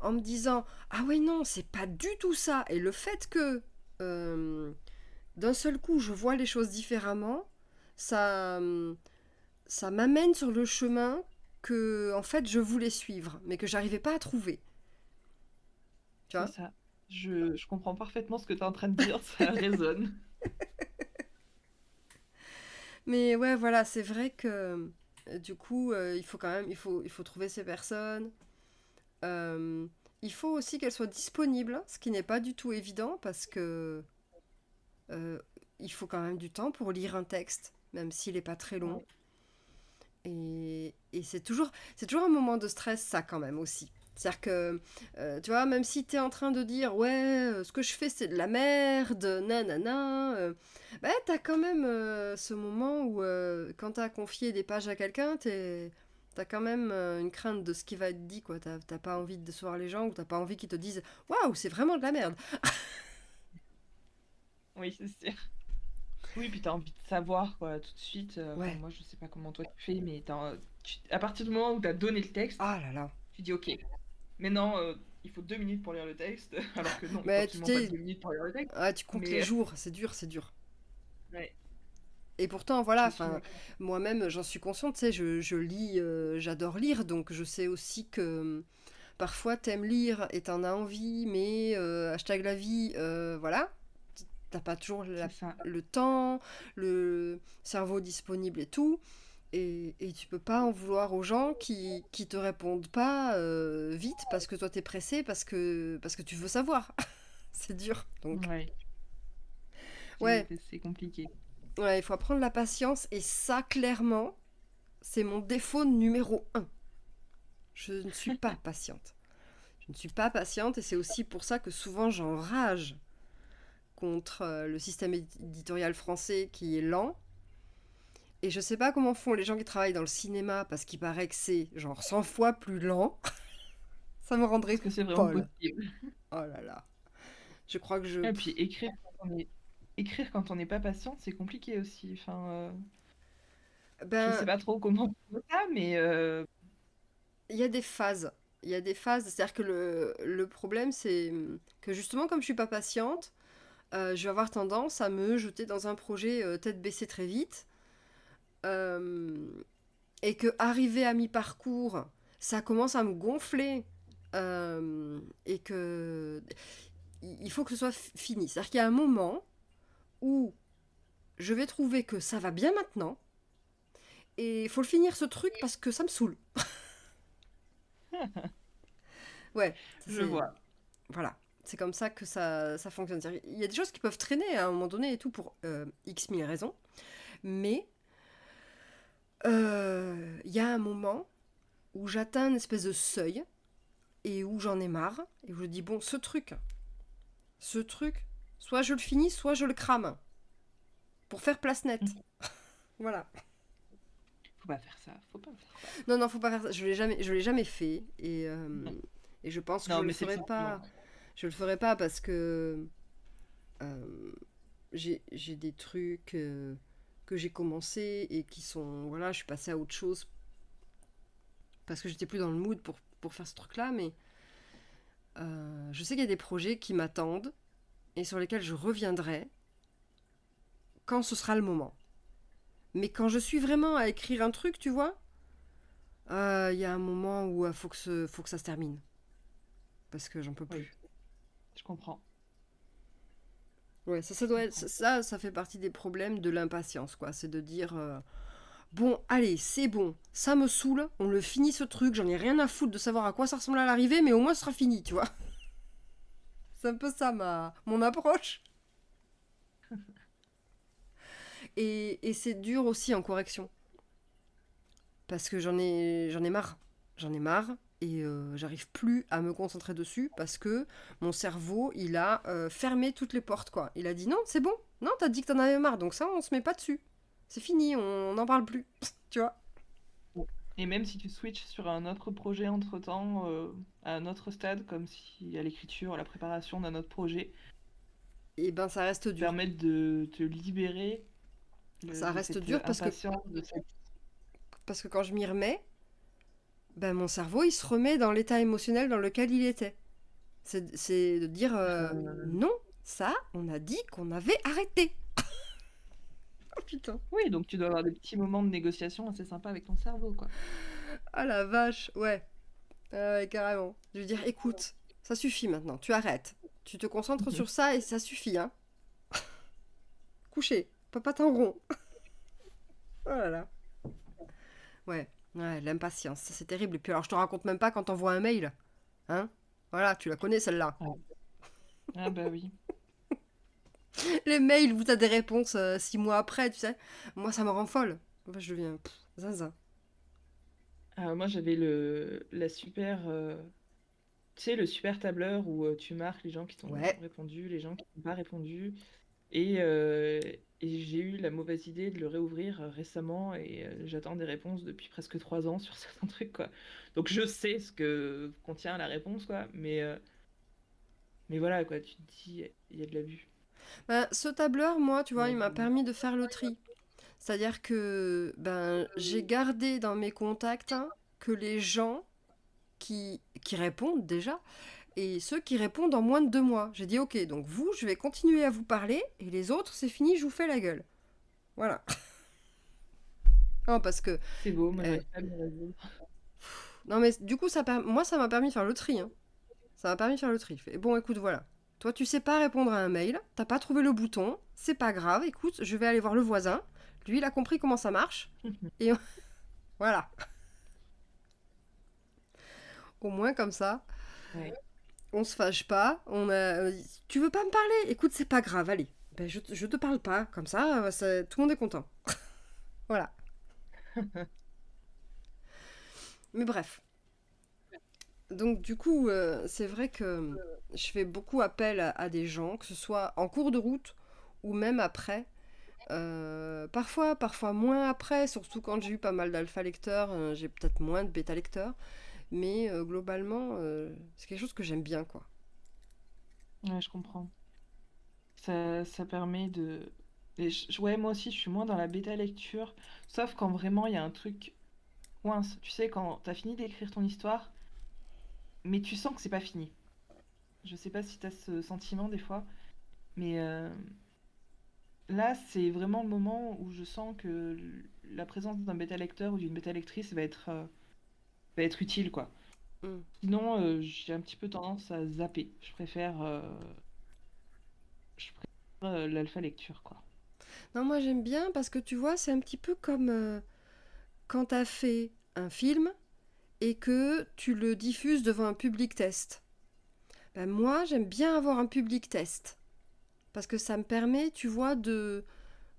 en me disant ah ouais, non, c'est pas du tout ça. Et le fait que euh, d'un seul coup, je vois les choses différemment, ça, ça m'amène sur le chemin que, en fait, je voulais suivre, mais que j'arrivais pas à trouver. Tu C'est vois. ça. Je comprends parfaitement ce que tu es en train de dire, ça résonne. Mais ouais, voilà, c'est vrai que du coup, il faut quand même, il faut trouver ces personnes. Euh, il faut aussi qu'elles soient disponibles, ce qui n'est pas du tout évident parce que euh, il faut quand même du temps pour lire un texte, même s'il n'est pas très long. Ouais. Et c'est toujours un moment de stress, ça quand même aussi. C'est-à-dire que, tu vois, même si tu es en train de dire, ouais, ce que je fais c'est de la merde, nanana, t'as quand même ce moment où, quand t'as confié des pages à quelqu'un, t'as quand même une crainte de ce qui va être dit, quoi. T'as pas envie de décevoir les gens ou t'as pas envie qu'ils te disent, waouh, c'est vraiment de la merde. Oui, c'est sûr. Oui, puis tu as envie de savoir quoi, tout de suite. Enfin, Ouais. moi, je sais pas comment toi tu fais, mais à partir du moment où tu as donné le texte, Ah là là. tu dis ok. Maintenant, il faut 2 minutes pour lire le texte, alors que non, il faut Mais tu absolument pas sais, 2 minutes pour lire le texte. ah, tu comptes les Mais jours, c'est dur, c'est dur. ouais, Et pourtant, voilà, je suis enfin, d'accord. moi-même, j'en suis consciente, tu sais, je lis, j'adore lire, donc je sais aussi que parfois t'aimes lire et t'en as envie, mais hashtag la vie, voilà, t'as pas toujours C'est ça. le temps, le cerveau disponible et tout, et tu peux pas en vouloir aux gens qui te répondent pas vite parce que toi t'es pressé, parce que tu veux savoir. C'est dur, donc Ouais, ouais, c'est compliqué. ouais, il faut apprendre la patience, et ça, clairement, c'est mon défaut numéro un. Je ne suis pas patiente. Je ne suis pas patiente et c'est aussi pour ça que souvent j'enrage contre le système éditorial français qui est lent. Et je sais pas comment font les gens qui travaillent dans le cinéma parce qu'il paraît que c'est genre 100 fois plus lent. Ça me rendrait Est-ce que c'est vraiment folle. possible? Oh là là. Je crois que je. Et puis écrire quand on n'est pas patient, c'est compliqué aussi. Enfin, je Ben, sais pas trop comment on fait ça, mais il y a des phases. Il y a des phases. C'est-à-dire que le problème, c'est que justement, comme je suis pas patiente, je vais avoir tendance à me jeter dans un projet tête baissée très vite. Euh, et que arrivé à mi-parcours, ça commence à me gonfler et que il faut que ce soit fini. C'est-à-dire qu'il y a un moment où je vais trouver que ça va bien maintenant, et il faut le finir ce truc parce que ça me saoule. Ouais, ça, Je c'est... vois. Voilà. C'est comme ça que ça fonctionne. C'est-à-dire, il y a des choses qui peuvent traîner à un moment donné et tout pour X mille raisons, mais il y a un moment où j'atteins une espèce de seuil et où j'en ai marre et où je dis bon, ce truc, soit je le finis, soit je le crame pour faire place nette. Voilà. Faut pas faire ça, faut pas faire ça. Non, non, faut pas faire ça. Je l'ai jamais fait et je pense que je Non, le mais c'est le ferai sentiment. pas. Je le ferai pas parce que euh, j'ai des trucs que j'ai commencé et qui sont voilà, je suis passée à autre chose parce que j'étais plus dans le mood pour faire ce truc-là, mais je sais qu'il y a des projets qui m'attendent et sur lesquels je reviendrai quand ce sera le moment. Mais quand je suis vraiment à écrire un truc, tu vois, il y a un moment où il faut que ça se termine. Parce que j'en peux Oui, plus. je comprends. Ouais, ça Je doit être, comprends. ça fait partie des problèmes de l'impatience, quoi. C'est de dire, bon, allez, c'est bon, ça me saoule, on le finit ce truc, j'en ai rien à foutre de savoir à quoi ça ressemble à l'arrivée, mais au moins ce sera fini, tu vois. C'est un peu ça mon approche. Et c'est dur aussi en correction. Parce que j'en ai marre. J'en ai marre et j'arrive plus à me concentrer dessus parce que mon cerveau, il a fermé toutes les portes, quoi. Il a dit non, c'est bon. Non, t'as dit que t'en avais marre, donc ça, on se met pas dessus. C'est fini, on n'en parle plus. Tu vois. Et même si tu switches sur un autre projet entre-temps, à un autre stade, comme si à l'écriture, à la préparation d'un autre projet, Et ben, ça reste dur. permettre de te libérer Ça de reste cette dur impatience, de cette... parce que quand je m'y remets, ben, mon cerveau, il se remet dans l'état émotionnel dans lequel il était. C'est de dire Euh, non, ça, on a dit qu'on avait arrêté. Oh putain. Oui, donc tu dois avoir des petits moments de négociation assez sympas avec ton cerveau, quoi. Ah la vache, ouais. Ouais, carrément. Je veux dire, écoute, ça suffit maintenant, tu arrêtes. Tu te concentres sur ça et ça suffit, hein. Coucher, papa t'en rond. Oh là là. Ouais, ouais, l'impatience, ça, c'est terrible. Et puis alors, je te raconte même pas quand t'envoies un mail, hein. Voilà, tu la connais celle-là. Ouais. Ah bah oui. Les mails où t'as des réponses 6 mois après, tu sais. Moi, ça me rend folle. Enfin, je deviens zinzin. Moi j'avais la super, tu sais, le super tableur où tu marques les gens qui t'ont Ouais. répondu, les gens qui n'ont pas répondu. Et j'ai eu la mauvaise idée de le réouvrir récemment et j'attends des réponses depuis presque 3 ans sur certains trucs, quoi. Donc je sais ce que contient la réponse, quoi, mais voilà, quoi, tu te dis, il y a de l'abus. Ben, ce tableur, moi, tu Il y vois, a il m'a de- permis de faire le tri. C'est-à-dire que ben, j'ai gardé dans mes contacts hein, que les gens qui répondent déjà, et ceux qui répondent en moins de 2 mois. J'ai dit ok, donc vous, je vais continuer à vous parler, et les autres, c'est fini, je vous fais la gueule. Voilà. Non, parce que... C'est beau, moi euh, j'arrive pas à me résoudre. non, mais du coup, moi, ça m'a permis de faire le tri. Hein. Ça m'a permis de faire le tri. Je fais, bon, écoute, voilà. Toi, tu sais pas répondre à un mail, t'as pas trouvé le bouton, c'est pas grave, écoute, je vais aller voir le voisin. Lui, il a compris comment ça marche. Et voilà. Au moins, comme ça, Ouais. on se fâche pas. Tu veux pas me parler? Écoute, c'est pas grave, allez. Ben, je te parle pas, comme ça, tout le monde est content. Voilà. Mais bref. Donc, du coup, c'est vrai que je fais beaucoup appel à des gens, que ce soit en cours de route ou même après. Parfois moins après, surtout quand j'ai eu pas mal d'alpha lecteurs, j'ai peut-être moins de bêta lecteurs. Mais globalement, c'est quelque chose que j'aime bien, quoi. Ouais, je comprends. Ça permet de... Ouais, moi aussi, je suis moins dans la bêta lecture, sauf quand vraiment il y a un truc coince. Tu sais, quand t'as fini d'écrire ton histoire, mais tu sens que c'est pas fini. Je sais pas si t'as ce sentiment des fois, mais là, c'est vraiment le moment où je sens que la présence d'un bêta lecteur ou d'une bêta lectrice va être utile, quoi. Mm. Sinon, j'ai un petit peu tendance à zapper. Je préfère l'alpha lecture, quoi. Non, moi j'aime bien parce que tu vois, c'est un petit peu comme quand t'as fait un film et que tu le diffuses devant un public test. Ben moi, j'aime bien avoir un public test parce que ça me permet, tu vois, de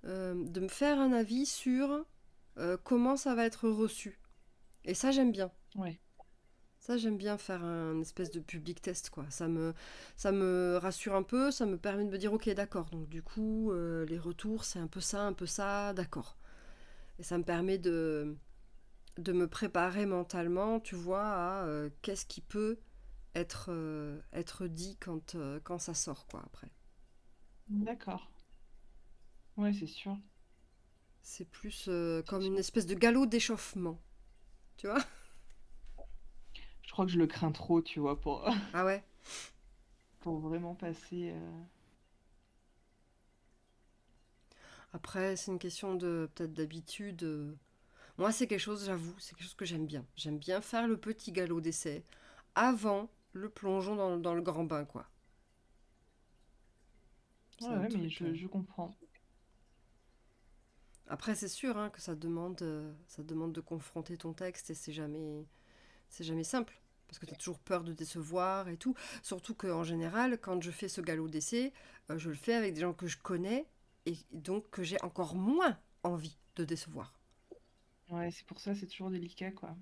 me faire un avis sur comment ça va être reçu. Et ça, j'aime bien. Ouais, Ça, j'aime bien faire un espèce de public test, quoi. Ça me rassure un peu, ça me permet de me dire, ok, d'accord. Donc, du coup, les retours, c'est un peu ça, d'accord. Et ça me permet de me préparer mentalement, tu vois, à qu'est-ce qui peut être dit quand ça sort, quoi, après. d'accord. Ouais, c'est sûr. C'est plus C'est comme une sûr. espèce de galop d'échauffement, tu vois. Je crois que je le crains trop, tu vois, pour, Ah ouais. pour vraiment passer. Après, c'est une question de peut-être d'habitude. Moi, c'est quelque chose, j'avoue, c'est quelque chose que j'aime bien. J'aime bien faire le petit galop d'essai avant le plongeon dans le grand bain, quoi. Ouais, C'est un ouais, mais truc. je comprends. Après, c'est sûr hein, que ça demande de confronter ton texte et c'est jamais simple. Parce que tu as toujours peur de décevoir et tout. Surtout qu'en général, quand je fais ce galop d'essai, je le fais avec des gens que je connais et donc que j'ai encore moins envie de décevoir. Ouais, c'est pour ça, c'est toujours délicat, quoi.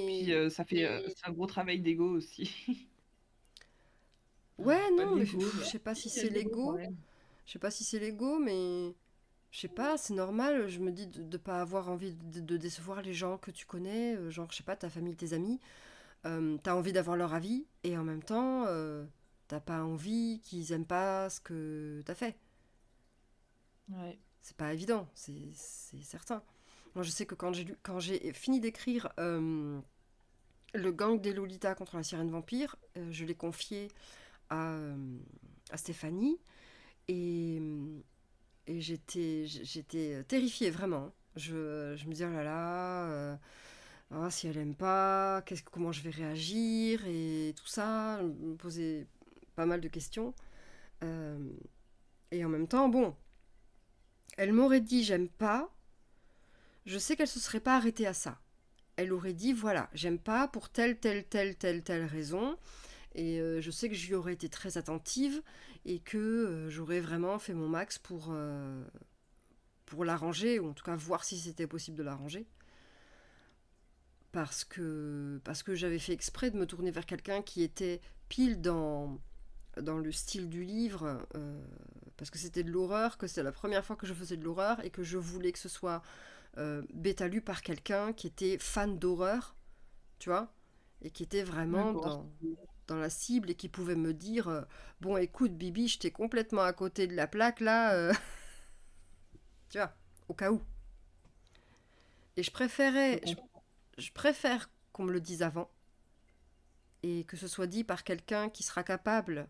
Puis Mais c'est un gros travail d'ego aussi. Enfin, ouais, pas non, de mais l'ego, je bah, sais pas si, si il y a c'est de l'ego quand l'ego. même. Je sais pas si c'est l'ego, mais je sais pas, c'est normal. Je me dis de ne pas avoir envie de décevoir les gens que tu connais, genre, je sais pas, ta famille, tes amis. T'as envie d'avoir leur avis, et en même temps, t'as pas envie qu'ils aiment pas ce que t'as fait. Ouais. C'est pas évident, c'est certain. Moi, je sais que quand j'ai fini d'écrire Le gang des Lolitas contre la sirène vampire, je l'ai confié à Stéphanie, et, et j'étais terrifiée, vraiment. Je me disais, oh là là, ah, si elle aime pas, comment je vais réagir et tout ça. Je me posais pas mal de questions. Euh, et en même temps, bon, elle m'aurait dit j'aime pas, je sais qu'elle se serait pas arrêtée à ça. Elle aurait dit voilà, j'aime pas pour telle raison. Et je sais que je lui aurais été très attentive et que j'aurais vraiment fait mon max pour l'arranger, ou en tout cas voir si c'était possible de l'arranger. Parce que j'avais fait exprès de me tourner vers quelqu'un qui était pile dans le style du livre, parce que c'était de l'horreur, que c'était la première fois que je faisais de l'horreur et que je voulais que ce soit bêta lu par quelqu'un qui était fan d'horreur, tu vois, et qui était Ouais, vraiment pour voir dans la cible et qui pouvait me dire bon, écoute, Bibi, j'étais complètement à côté de la plaque là, tu vois, au cas où. Et je je, comprends. je préfère qu'on me le dise avant et que ce soit dit par quelqu'un qui sera capable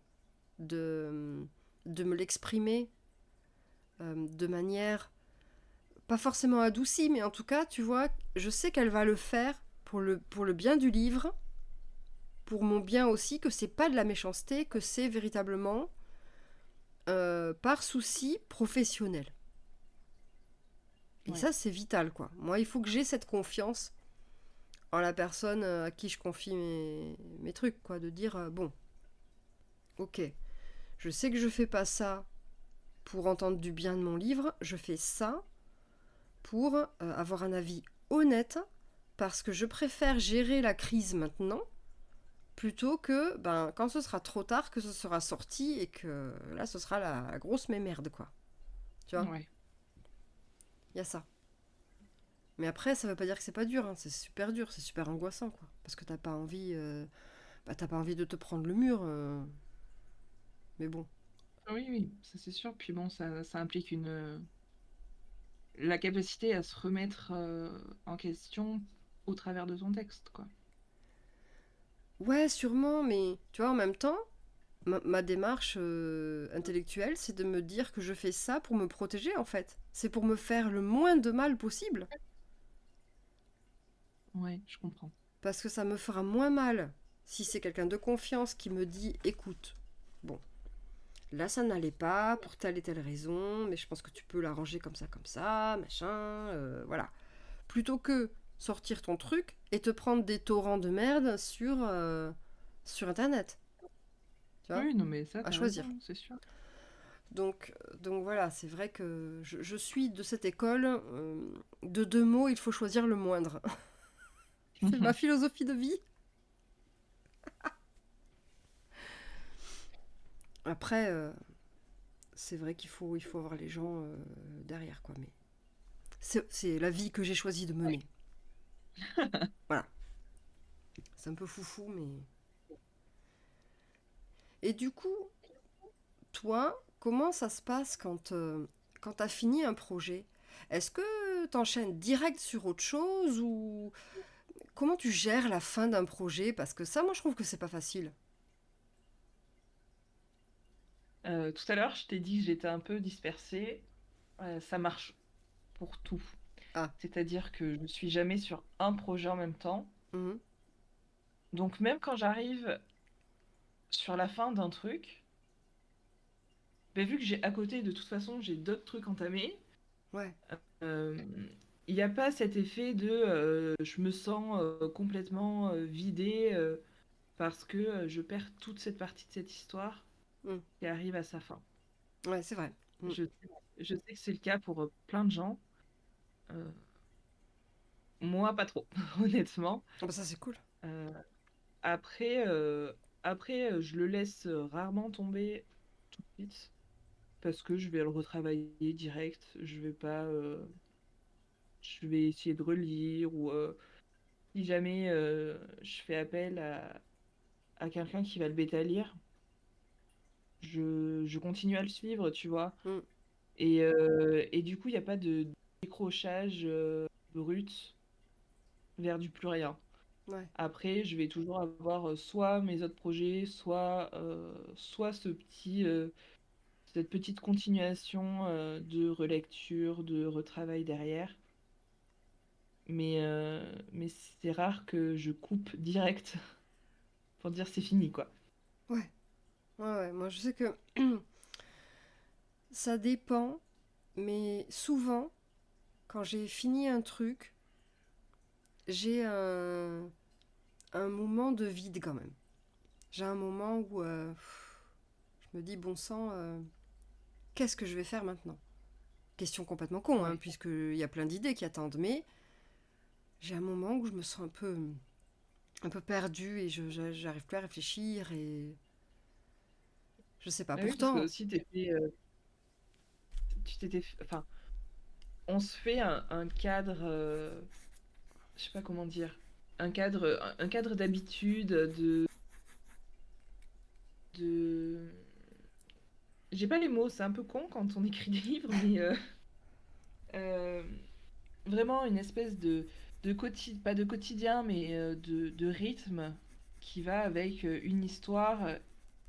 de me l'exprimer de manière pas forcément adoucie, mais en tout cas, tu vois, je sais qu'elle va le faire pour le bien du livre, pour mon bien aussi, que c'est pas de la méchanceté, que c'est véritablement par souci professionnel. Et Ouais. ça, c'est vital, quoi. Moi, il faut que j'ai cette confiance en la personne à qui je confie mes trucs, quoi. De dire, bon, ok, je sais que je fais pas ça pour entendre du bien de mon livre, je fais ça pour avoir un avis honnête, parce que je préfère gérer la crise maintenant plutôt que ben, quand ce sera trop tard, que ce sera sorti et que là ce sera la grosse mémerde, quoi. Tu vois, Ouais. il y a ça. Mais après, ça veut pas dire que c'est pas dur, hein. C'est super dur, c'est super angoissant, quoi. Parce que t'as pas envie de te prendre le mur. Mais bon. Oui, oui, ça c'est sûr. Puis bon, ça implique la capacité à se remettre en question au travers de ton texte, quoi. Ouais, sûrement, mais tu vois, en même temps, ma démarche intellectuelle, c'est de me dire que je fais ça pour me protéger, en fait. C'est pour me faire le moins de mal possible. Ouais, je comprends. parce que ça me fera moins mal si c'est quelqu'un de confiance qui me dit écoute, bon, là ça n'allait pas pour telle et telle raison, mais je pense que tu peux l'arranger comme ça, machin, voilà. Plutôt que sortir ton truc et te prendre des torrents de merde sur internet, tu vois, Oui, non, mais ça, à t'as choisir. raison, c'est sûr. Donc voilà, c'est vrai que je suis de cette école de deux mots, il faut choisir le moindre. C'est ma philosophie de vie. Après, c'est vrai qu'il faut avoir les gens derrière, quoi. Mais c'est la vie que j'ai choisi de mener. Voilà. C'est un peu foufou, mais. Et du coup, toi, comment ça se passe quand t'as fini un projet? Est-ce que t'enchaînes direct sur autre chose ou comment tu gères la fin d'un projet? Parce que ça, moi, je trouve que c'est pas facile. Tout à l'heure, je t'ai dit que j'étais un peu dispersée. Ça marche pour tout. Ah, C'est-à-dire que je suis jamais sur un projet en même temps. mhm, Donc même quand j'arrive sur la fin d'un truc, ben, vu que j'ai à côté, de toute façon, j'ai d'autres trucs entamés, ouais, euh, il n'y a pas cet effet de je me sens complètement vidée parce que je perds toute cette partie de cette histoire mm, qui arrive à sa fin. ouais, c'est vrai. Mm. Je, je sais que c'est le cas pour plein de gens. Euh, Moi, pas trop, honnêtement. Ah bah ça, c'est cool. Euh, après, je le laisse rarement tomber tout de suite parce que je vais le retravailler direct. Je vais pas, je vais essayer de relire ou si jamais je fais appel à quelqu'un qui va le bêta lire, je continue à le suivre, tu vois. Mm, Et du coup, il n'y a pas de décrochage brut vers du plus rien. ouais. Après, je vais toujours avoir soit mes autres projets, soit cette petite continuation de relecture, de retravail derrière. Mais c'est rare que je coupe direct pour dire c'est fini, quoi. Ouais, ouais, ouais. Moi, je sais que ça dépend, mais souvent, quand j'ai fini un truc, j'ai un moment de vide quand même. J'ai un moment où je me dis, bon sang, qu'est-ce que je vais faire maintenant? Question complètement con, hein, Ouais. puisqu'il y a plein d'idées qui attendent, mais j'ai un moment où je me sens un peu perdue et j'arrive plus à réfléchir et je sais pas. Ah oui, parce que Pourtant, aussi enfin, on se fait un cadre, je sais pas comment dire, un cadre d'habitude, de, j'ai pas les mots, c'est un peu con quand on écrit des livres, mais euh, vraiment une espèce pas de quotidien, mais de rythme qui va avec une histoire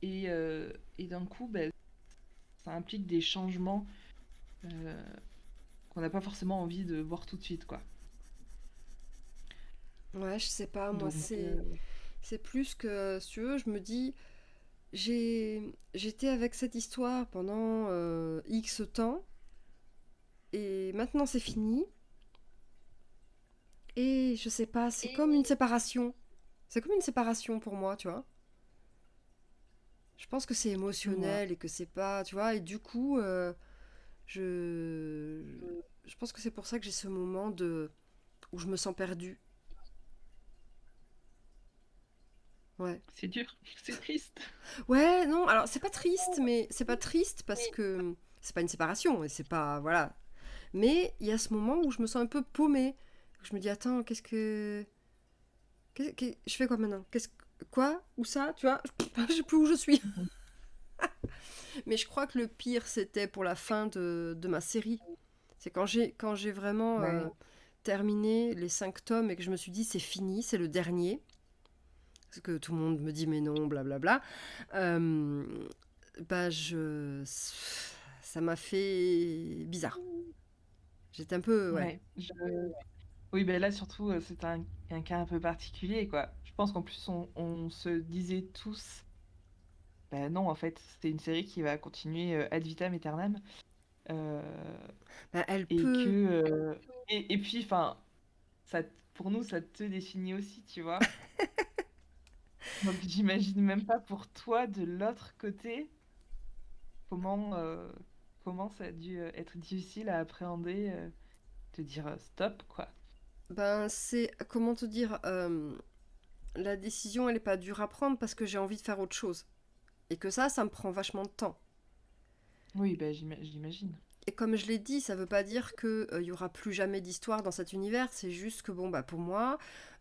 et d'un coup, ben, ça implique des changements euh, qu'on n'a pas forcément envie de voir tout de suite, quoi. ouais, je sais pas, moi, Donc, c'est plus que, si tu veux, je me dis, j'étais avec cette histoire pendant X temps, et maintenant c'est fini, et je sais pas, c'est comme une séparation. C'est comme une séparation pour moi, tu vois. Je pense que c'est je vois. émotionnel et que c'est pas, tu vois, et du coup, je, je pense que c'est pour ça que j'ai ce moment où je me sens perdue. Ouais. C'est dur, c'est triste. Ouais, non, alors c'est pas triste, mais c'est pas triste parce que c'est pas une séparation et c'est pas, voilà. Mais il y a ce moment où je me sens un peu paumée. Je me dis, attends, je fais quoi maintenant? Quoi? Où ça? Tu vois? Je sais plus où je suis. Mais je crois que le pire, c'était pour la fin de ma série. C'est quand j'ai vraiment Ouais. terminé les 5 tomes et que je me suis dit, c'est fini, c'est le dernier. Parce que tout le monde me dit, mais non, blablabla. Euh, bah, ça m'a fait bizarre. J'étais un peu, ouais. Ouais. Oui, ben là, surtout, c'est un cas un peu particulier, quoi. Je pense qu'en plus, on se disait tous, bah non, en fait, c'est une série qui va continuer ad vitam aeternam. euh, Bah, elle et que. peut. Et puis, enfin, ça, pour nous, ça te définit aussi, tu vois. Donc, j'imagine même pas pour toi, de l'autre côté, comment, comment ça a dû être difficile à appréhender, te dire stop, quoi. Ben, c'est. Comment te dire la décision, elle est pas dure à prendre parce que j'ai envie de faire autre chose. Et que ça me prend vachement de temps. Oui, bah, j'imagine. Et comme je l'ai dit, ça veut pas dire qu'il y aura plus jamais d'histoire dans cet univers. C'est juste que, bon, bah, pour moi,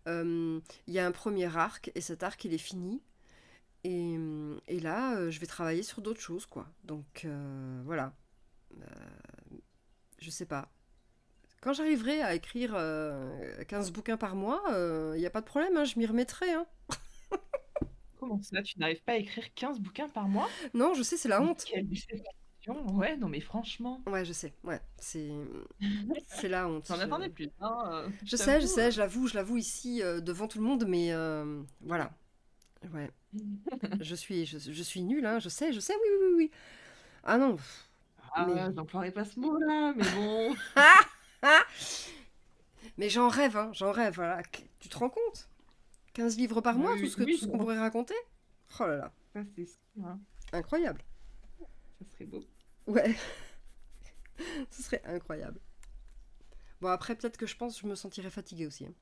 il y a un premier arc et cet arc, il est fini. Et là, je vais travailler sur d'autres choses, quoi. Donc, voilà. Je sais pas. Quand j'arriverai à écrire 15 bouquins par mois, il n'y a pas de problème, hein, je m'y remettrai. Hein. Comment ça, tu n'arrives pas à écrire 15 bouquins par mois? Non, je sais, c'est la Mais honte. quelle déception! Ouais, non mais franchement, Ouais, je sais. Ouais, c'est la honte. j'en attendais plus, hein, je Je t'avoue. sais, je l'avoue ici devant tout le monde, mais voilà. Ouais, je suis nulle, hein, je sais, oui, oui, oui. Oui. Ah non, mais Ah, j'emploierai pas ce mot-là, mais bon. ah, ah, mais j'en rêve, hein, j'en rêve. Voilà. Tu te rends compte? 15 livres par mois, Oui, tout oui, ce qu'on non, pourrait raconter? Oh là là, ça c'est sûr, hein. incroyable. Ça serait beau. Ouais, ce serait incroyable. Bon après peut-être que je pense que je me sentirais fatiguée aussi. Hein.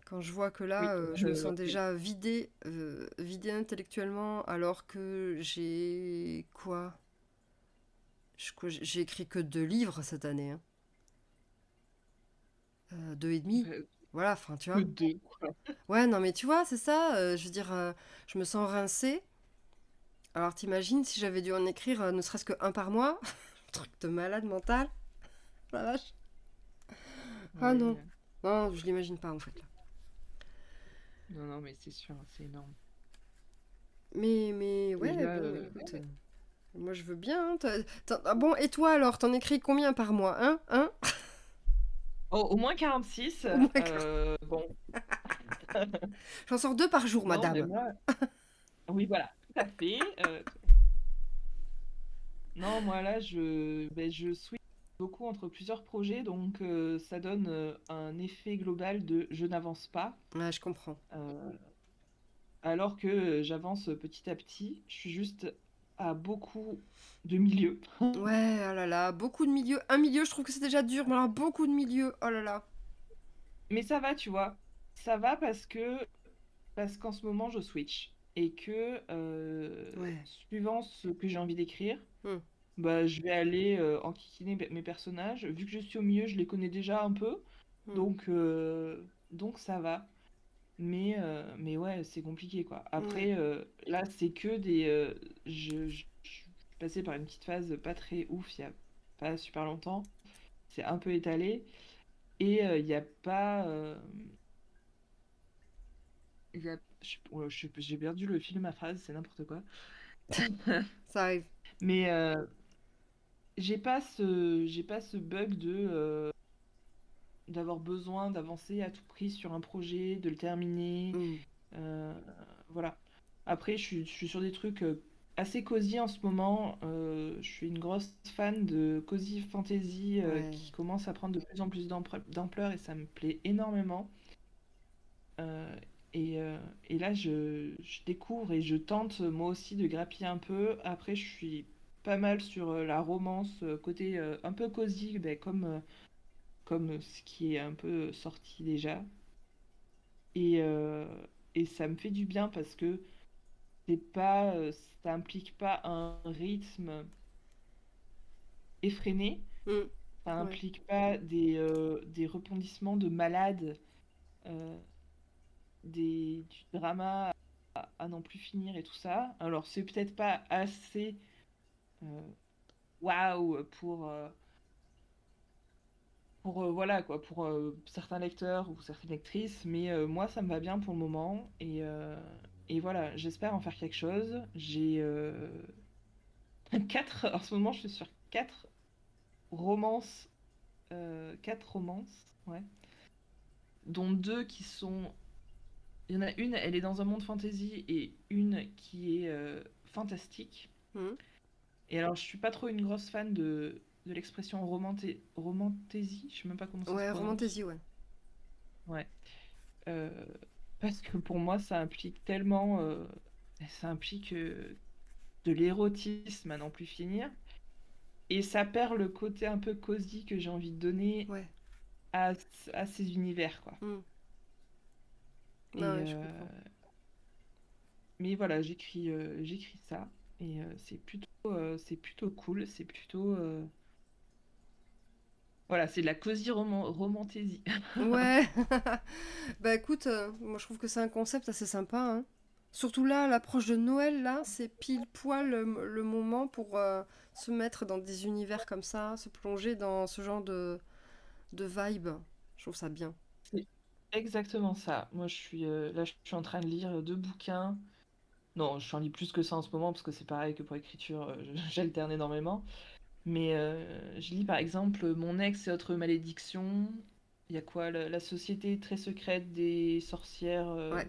Quand je vois que là, Oui, je me sens oui. déjà vidée intellectuellement, alors que j'ai quoi? J'ai écrit que 2 livres cette année, hein. 2 et demi. Euh, Voilà, enfin tu que vois. deux, quoi. Ouais, non mais tu vois, c'est ça. Je veux dire, je me sens rincée. Alors t'imagines si j'avais dû en écrire ne serait-ce que un par mois? Truc de malade mental. La vache. Ah Oui, non. Non, je l'imagine pas en fait là. non, non, mais c'est sûr, c'est énorme. Mais Et ouais, là, bon, écoute, moi je veux bien. Hein, ah bon, et toi alors, t'en écris combien par mois? Hein? Hein? au moins 46. Au moins 40. Bon, J'en sors 2 par jour, non, mais madame. moi, oui, voilà, tout à fait. Non, moi là, je switch beaucoup entre plusieurs projets, donc ça donne un effet global de je n'avance pas, Ouais, je comprends. euh, alors que j'avance petit à petit. Je suis juste à beaucoup de milieux. Ouais, oh là là, beaucoup de milieux. Un milieu, je trouve que c'est déjà dur, mais alors beaucoup de milieux, oh là là. Mais ça va, tu vois. Ça va parce qu'en ce moment, je switch. Et que Ouais. suivant ce que j'ai envie d'écrire, Hmm, bah, je vais aller enquiquiner mes personnages. Vu que je suis au milieu, je les connais déjà un peu. hmm, Donc ça va. Mais ouais, c'est compliqué, quoi. ouais. Après, là, c'est que des... je suis passée par une petite phase pas très ouf il y a pas super longtemps. C'est un peu étalé. Et il n'y a pas... il y a, j'ai perdu le fil de ma phrase, c'est n'importe quoi. Ça arrive. Mais j'ai pas ce bug de d'avoir besoin d'avancer à tout prix sur un projet, de le terminer. Hmm, euh, voilà. Après, je suis sur des trucs assez cosy en ce moment. Je suis une grosse fan de cozy fantasy ouais. qui commence à prendre de plus en plus d'ampleur et ça me plaît énormément. Euh, et, euh, et là, je découvre et je tente moi aussi de grappiller un peu. Après, je suis pas mal sur la romance, côté un peu cosy, ben, comme ce qui est un peu sorti déjà. Et, euh, et ça me fait du bien parce que c'est pas, ça implique pas un rythme effréné, Hmm, ça ouais. implique pas des rebondissements de malade, euh, du drama à n'en plus finir et tout ça. Alors c'est peut-être pas assez euh, waouh pour voilà quoi, pour certains lecteurs ou certaines lectrices, mais moi ça me va bien pour le moment et voilà, j'espère en faire quelque chose. J'ai quatre, en ce moment je suis sur 4 romances quatre romances, ouais, dont deux qui sont... Il y en a une, elle est dans un monde fantasy, et une qui est fantastique. Mhm. Et alors, je suis pas trop une grosse fan de l'expression romantaisie, je sais même pas comment ça se Ouais, prononce. Romantaisie, ouais. Ouais. Euh, Parce que pour moi, ça implique tellement... ça implique de l'érotisme à n'en plus finir. Et ça perd le côté un peu cosy que j'ai envie de donner Ouais. à, à ces univers, quoi. Mhm. Ah Et, ouais, je comprends. mais voilà, j'écris ça. Et c'est plutôt cool. C'est plutôt... voilà, c'est de la cosy romantaisie. Ouais. Bah écoute, moi je trouve que c'est un concept assez sympa, hein. Surtout là, à l'approche de Noël, là, c'est pile poil le moment pour se mettre dans des univers comme ça, se plonger dans ce genre de vibe. Je trouve ça bien. C'est exactement ça. Moi, là, je suis en train de lire deux bouquins. Non, je en lis plus que ça en ce moment, parce que c'est pareil que pour l'écriture, j'alterne énormément. Mais je lis par exemple Mon ex et autres malédictions. Il y a quoi? La société très secrète des sorcières, Ouais,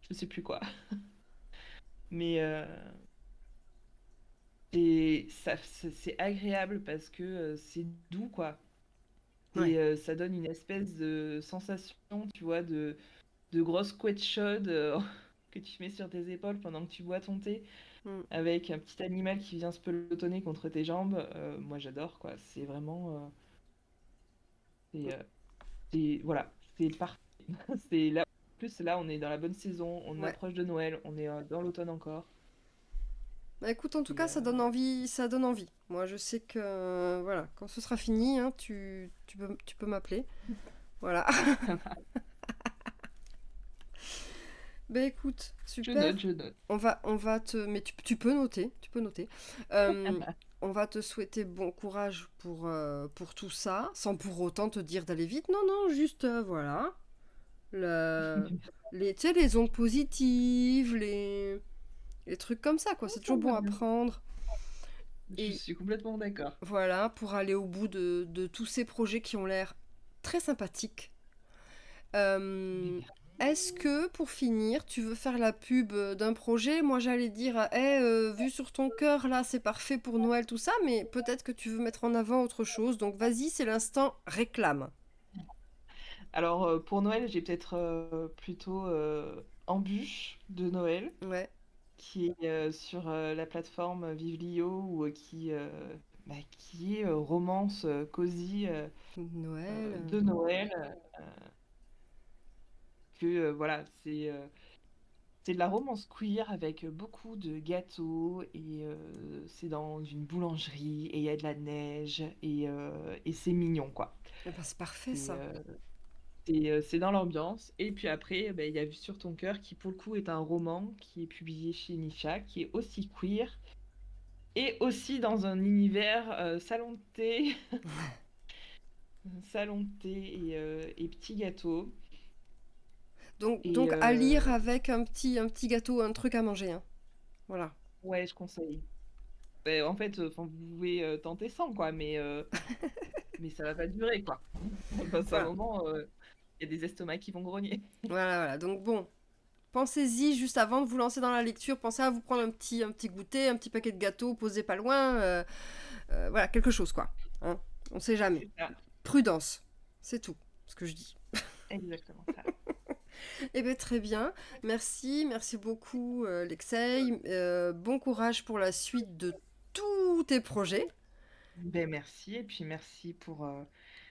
je sais plus quoi. Mais et ça, c'est agréable parce que c'est doux, quoi. ouais. Et ça donne une espèce de sensation, tu vois, de grosse couette chaude que tu mets sur tes épaules pendant que tu bois ton thé, Mm. avec un petit animal qui vient se pelotonner contre tes jambes. Moi, j'adore, quoi. C'est vraiment... c'est, euh, voilà, c'est parfait. C'est là, en plus, là, on est dans la bonne saison, on Ouais. approche de Noël, on est dans l'automne encore. Bah écoute, en tout Et, cas, ça donne envie, ça donne envie. Moi, je sais que, voilà, quand ce sera fini, hein, tu peux m'appeler. Voilà. Bah écoute, je super. note, je note. On va te, mais tu peux noter, tu peux noter. Euh, on va te souhaiter bon courage pour tout ça, sans pour autant te dire d'aller vite. Non, non, juste, voilà. Le, tu sais, les ondes positives, les trucs comme ça, quoi. Oh, C'est ça toujours me va bon à bien. prendre. Je Et suis complètement d'accord. voilà, pour aller au bout de tous ces projets qui ont l'air très sympathiques. Euh, Est-ce que, pour finir, tu veux faire la pub d'un projet? Moi, j'allais dire, vu sur ton cœur, là, c'est parfait pour Noël, tout ça, mais peut-être que tu veux mettre en avant autre chose. Donc, vas-y, c'est l'instant réclame. Alors, pour Noël, j'ai peut-être plutôt Embûche de Noël, Ouais, qui est sur la plateforme Vivlio, ou qui est romance cosy Noël. de Noël. Que voilà, c'est de la romance queer avec beaucoup de gâteaux, et c'est dans une boulangerie et il y a de la neige, et c'est mignon, quoi. Eh ben, c'est parfait, C'est ça. c'est dans l'ambiance. Et puis après, ben, il y a Vu sur ton cœur, qui pour le coup est un roman qui est publié chez Nisha, qui est aussi queer et aussi dans un univers salon de thé, salon de thé et petits gâteaux. Et Donc, à lire avec un petit gâteau, un truc à manger, hein. Voilà. ouais, je conseille. Ben, en fait, enfin, vous pouvez tenter sans, quoi, mais ça va pas durer, quoi. Parce qu'à un Voilà. moment, il y a des estomacs qui vont grogner. Voilà, voilà. Donc, bon, pensez-y juste avant de vous lancer dans la lecture. Pensez à vous prendre un petit goûter, un petit paquet de gâteaux, posez pas loin. Voilà, quelque chose, quoi. Hein, on sait jamais. C'est ça, Prudence, c'est tout ce que je dis. exactement ça. Eh bien, très bien. Merci, merci beaucoup, Lexei. Bon courage pour la suite de tous tes projets. Ben merci, et puis merci pour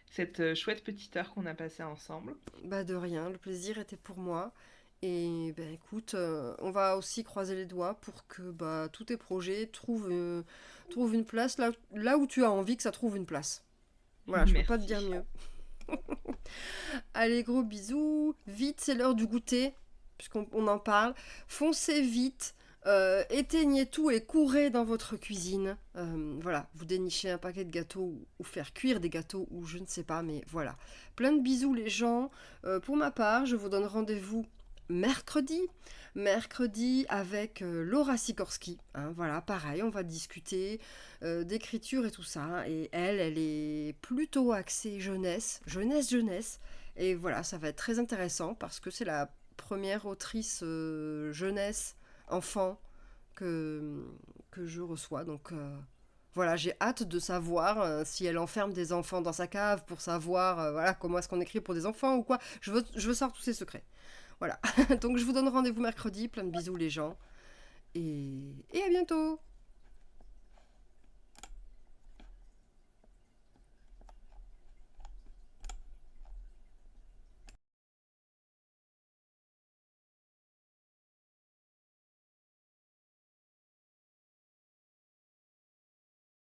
cette chouette petite heure qu'on a passée ensemble. Bah, de rien, le plaisir était pour moi. Et ben écoute, on va aussi croiser les doigts pour que bah, tous tes projets trouvent une place là où tu as envie que ça trouve une place. Voilà, je peux pas te dire Merci. mieux. Allez, gros bisous. Vite, c'est l'heure du goûter, puisqu'on en parle. Foncez vite. Éteignez tout et courez dans votre cuisine. Voilà, vous dénichez un paquet de gâteaux ou faire cuire des gâteaux ou je ne sais pas, mais voilà. Plein de bisous les gens. Pour ma part, je vous donne rendez-vous mercredi. Mercredi avec Laura Sikorski. Hein, voilà, pareil, on va discuter d'écriture et tout ça. Et elle est plutôt axée jeunesse, jeunesse. Et voilà, ça va être très intéressant parce que c'est la première autrice jeunesse, enfant que, que je reçois. Donc voilà, j'ai hâte de savoir si elle enferme des enfants dans sa cave pour savoir voilà, comment est-ce qu'on écrit pour des enfants ou quoi. Je veux savoir tous ces secrets. Voilà. Donc je vous donne rendez-vous mercredi. Plein de bisous les gens. Et à bientôt.